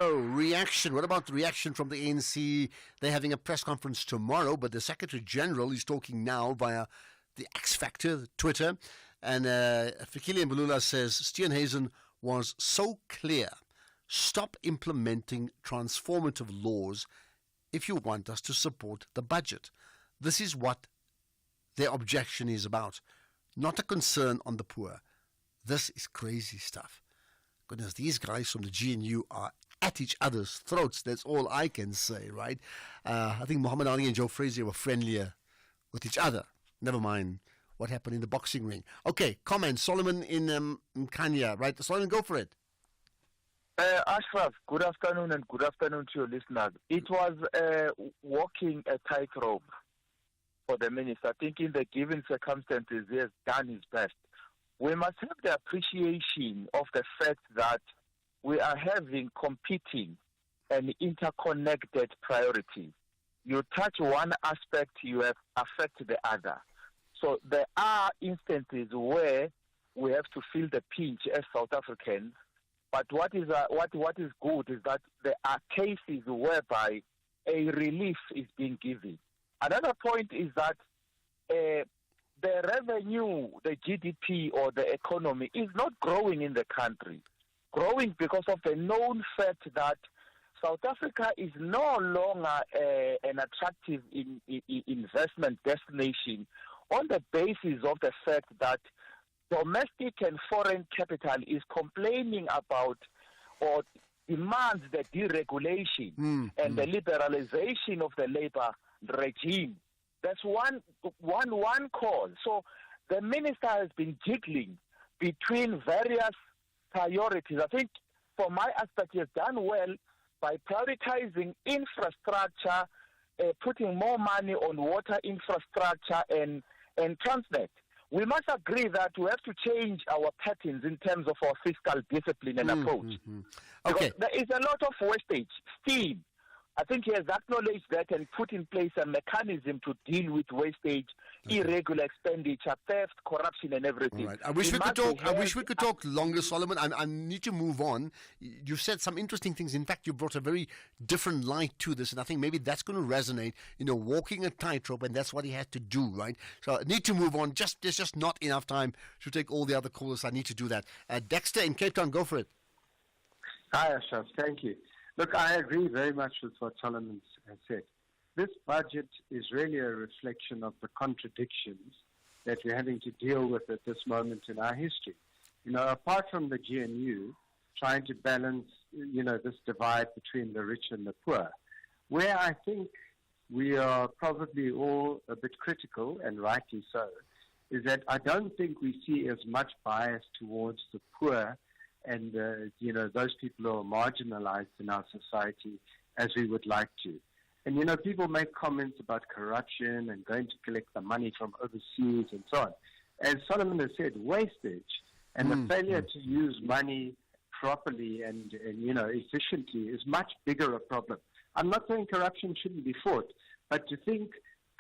Oh, reaction. What about the reaction from the ANC? They're having a press conference tomorrow, but the Secretary General is talking now via the X Factor, Twitter. And Fikile Mbulula says, Steenhuisen was so clear. Stop implementing transformative laws if you want us to support the budget. This is what their objection is about. Not a concern on the poor. This is crazy stuff. Goodness, these guys from the GNU are at each other's throats. That's all I can say, right? I think Muhammad Ali and Joe Frazier were friendlier with each other. Never mind what happened in the boxing ring. Okay, comment. Solomon in Kenya, right? Solomon, go for it. Ashraf, good afternoon and good afternoon to your listeners. It was walking a tightrope. for the minister. I think in the given circumstances, he has done his best. We must have the appreciation of the fact that we are having competing and interconnected priorities. You touch one aspect, you have affect the other. So there are instances where we have to feel the pinch as South Africans. But what is good is that there are cases whereby a relief is being given. Another point is that the revenue, the GDP or the economy is not growing in the country. Growing because of the known fact that South Africa is no longer an attractive investment destination on the basis of the fact that domestic and foreign capital is complaining about or demands the deregulation and the liberalization of the labor regime. That's one cause. So the minister has been jiggling between various priorities. I think from my aspect, he has done well by prioritizing infrastructure, putting more money on water infrastructure and Transnet. We must agree that we have to change our patterns in terms of our fiscal discipline and approach. Okay. Because there is a lot of wastage, steam. I think he has acknowledged that and put in place a mechanism to deal with wastage, irregular expenditure, theft, corruption, and everything. All right. I wish we could talk longer, Solomon. I need to move on. You've said some interesting things. In fact, you brought a very different light to this, and I think maybe that's going to resonate. Walking a tightrope, and that's what he had to do, right? So I need to move on. There's just not enough time to take all the other callers. I need to do that. Dexter in Cape Town, go for it. Hi, Ashraf. Thank you. Look, I agree very much with what Solomon has said. This budget is really a reflection of the contradictions that we're having to deal with at this moment in our history. Apart from the GNU trying to balance, this divide between the rich and the poor, where I think we are probably all a bit critical, and rightly so, is that I don't think we see as much bias towards the poor and, those people who are marginalized in our society as we would like to. And, people make comments about corruption and going to collect the money from overseas and so on. As Solomon has said, wastage and the failure to use money properly and efficiently is much bigger a problem. I'm not saying corruption shouldn't be fought, but to think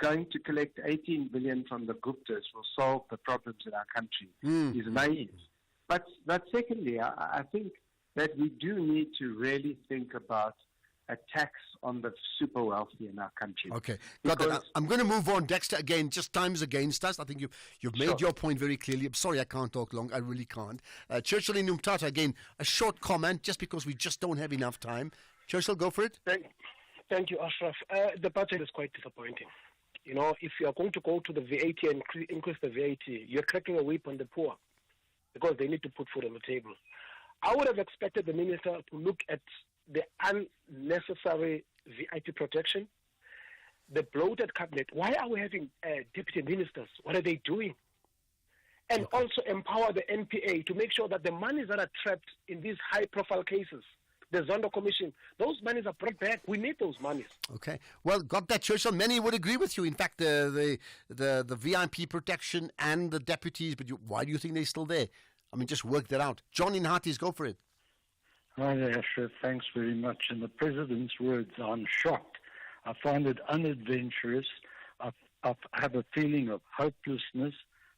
going to collect 18 billion from the Guptas will solve the problems in our country is naive. But secondly, I think that we do need to really think about a tax on the super wealthy in our country. Okay, got that. I'm going to move on. Dexter, again, just time's against us. I think you've made your point very clearly. I'm sorry I can't talk long. I really can't. Churchill in Umtata, again, a short comment just because we just don't have enough time. Churchill, go for it. Thank you, Ashraf. The budget is quite disappointing. If you are going to go to the VAT and increase the VAT, you're cracking a whip on the poor because they need to put food on the table. I would have expected the minister to look at the unnecessary VAT protection, the bloated cabinet. Why are we having deputy ministers? What are they doing? And also empower the NPA to make sure that the monies that are trapped in these high-profile cases, the Zondo Commission, those monies are brought back. We need those monies. Okay. Well, got that, Churchill. Many would agree with you. In fact, the VIP protection and the deputies, but why do you think they're still there? I mean, just work that out. John in Hearties, go for it. Hi there, Ashraf. Thanks very much. In the President's words, I'm shocked. I find it unadventurous. I have a feeling of hopelessness.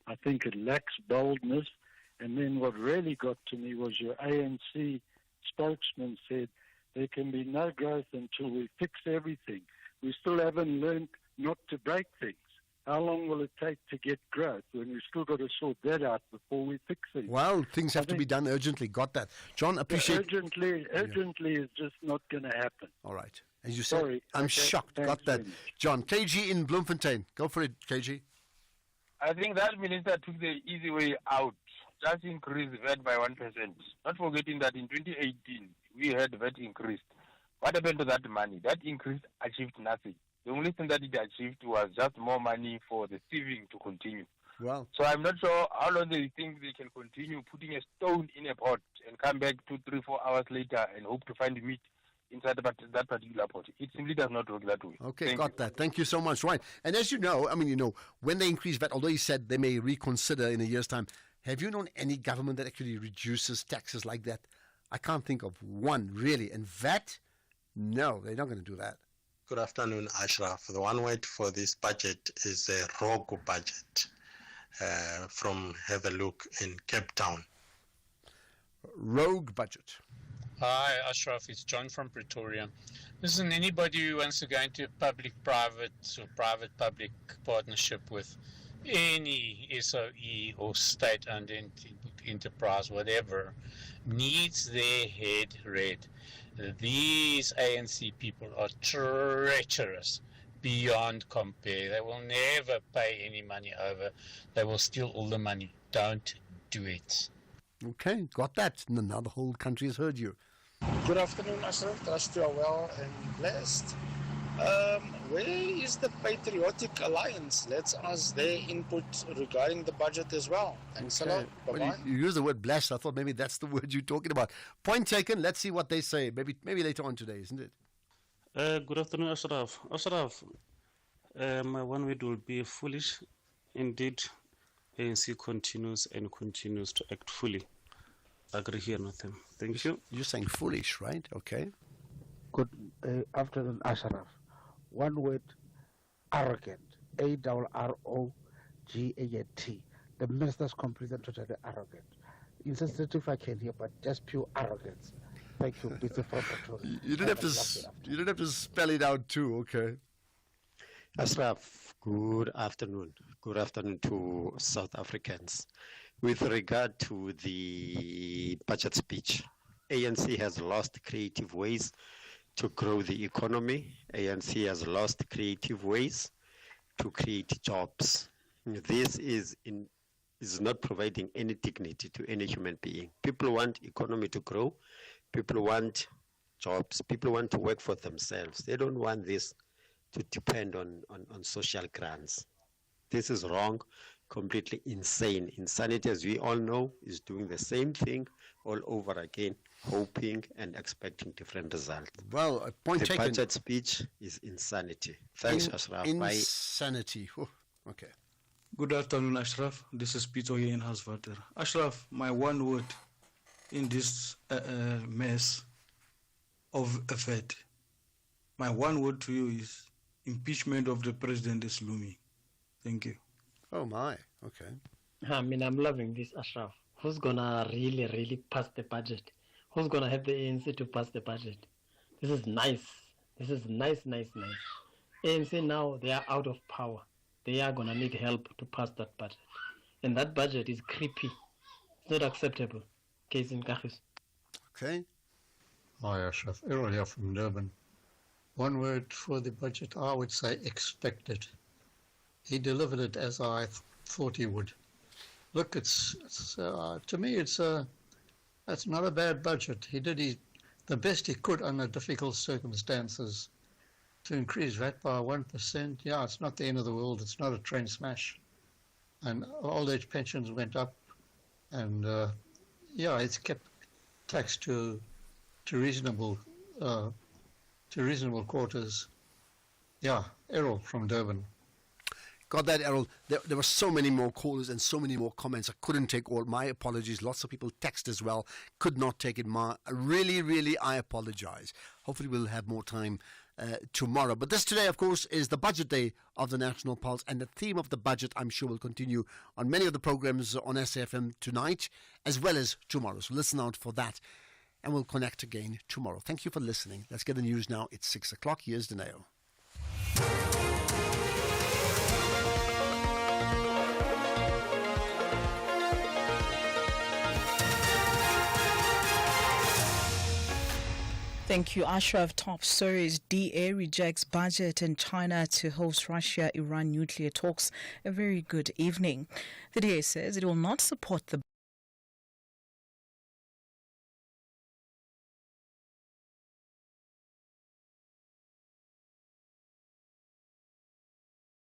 I think it lacks boldness. And then what really got to me was your ANC spokesman said there can be no growth until we fix everything. We still haven't learned not to break things. How long will it take to get growth when we've still got to sort that out before we fix things? Well, things have to be done urgently. Got that. John, appreciate... Urgently is just not going to happen. All right. As you said, I'm shocked. Got that. John, KG in Bloemfontein. Go for it, KG. I think that minister took the easy way out. Just increase VAT by 1%. Not forgetting that in 2018, we had VAT increased. What happened to that money? That increase achieved nothing. The only thing that it achieved was just more money for the thieving to continue. Wow. So I'm not sure how long they think they can continue putting a stone in a pot and come back 2, 3, 4 hours later and hope to find meat. inside that particular pot. It simply does not work that way. Okay, got that. Thank you so much. Right. And as you know, when they increase VAT, although you said they may reconsider in a year's time, have you known any government that actually reduces taxes like that? I can't think of one, really. And VAT? No, they're not going to do that. Good afternoon, Ashraf. The one word for this budget is a rogue budget from Have a Look in Cape Town. Rogue budget. Hi, Ashraf. It's John from Pretoria. Listen, anybody who wants to go into public-private or private-public partnership with any SOE or state-owned enterprise, whatever, needs their head read. These ANC people are treacherous beyond compare. They will never pay any money over. They will steal all the money. Don't do it. Okay, got that. Now the whole country has heard you. Good afternoon, Ashraf. Trust you are well and blessed. Where is the Patriotic Alliance? Let's ask their input regarding the budget as well. Thanks a lot. Bye-bye. Well, you use the word blessed. I thought maybe that's the word you're talking about. Point taken. Let's see what they say. Maybe later on today, isn't it? Good afternoon, Ashraf. Ashraf, my one word will be foolish. Indeed, ANC continues to act fully. Agree here, nothing. Thank you. You're saying foolish, right? Okay. Good afternoon, Ashraf. One word, arrogant. ARROGANT. The minister's completely and totally arrogant. Insensitive I can hear, but just pure arrogance. Thank you. You didn't have to spell it out too, okay? Ashraf, good afternoon. Good afternoon to South Africans. With regard to the budget speech, ANC has lost creative ways to grow the economy. ANC has lost creative ways to create jobs. This is not providing any dignity to any human being. People want economy to grow. People want jobs. People want to work for themselves. They don't want this to depend on social grants. This is wrong, completely insane. Insanity, as we all know, is doing the same thing all over again, hoping and expecting different results. Well, point taken. The budget speech is insanity. Thanks, Ashraf. Insanity. Okay. Good afternoon, Ashraf. This is Peter here in Hasvater. Ashraf, my one word in this mess of a fed. My one word to you is impeachment of the president is looming. Thank you. Oh my, okay. I'm loving this, Ashraf. Who's gonna really pass the budget? Who's gonna have the ANC to pass the budget? This is nice. This is nice. ANC now, they are out of power. They are gonna need help to pass that budget. And that budget is creepy. It's not acceptable. Case in Kahis. Okay. Hi, Ashraf. Errol here from Durban. One word for the budget, I would say expected. He delivered it as I thought he would. Look, to me, it's not a bad budget. He did the best he could under difficult circumstances. To increase VAT by 1%, yeah, it's not the end of the world. It's not a train smash. And old age pensions went up, and it's kept tax to reasonable quarters. Yeah, Errol from Durban. Got that, Errol. There were so many more callers and so many more comments. I couldn't take all. My apologies. Lots of people text as well. Could not take it. Really, I apologize. Hopefully we'll have more time tomorrow. But this today, of course, is the budget day of the National Pulse. And the theme of the budget, I'm sure, will continue on many of the programs on SAFM tonight as well as tomorrow. So listen out for that. And we'll connect again tomorrow. Thank you for listening. Let's get the news now. It's 6 o'clock. Here's Daneo. Thank you, Ashraf. Top stories. DA rejects budget and China to host Russia-Iran nuclear talks. A very good evening. The DA says it will not support the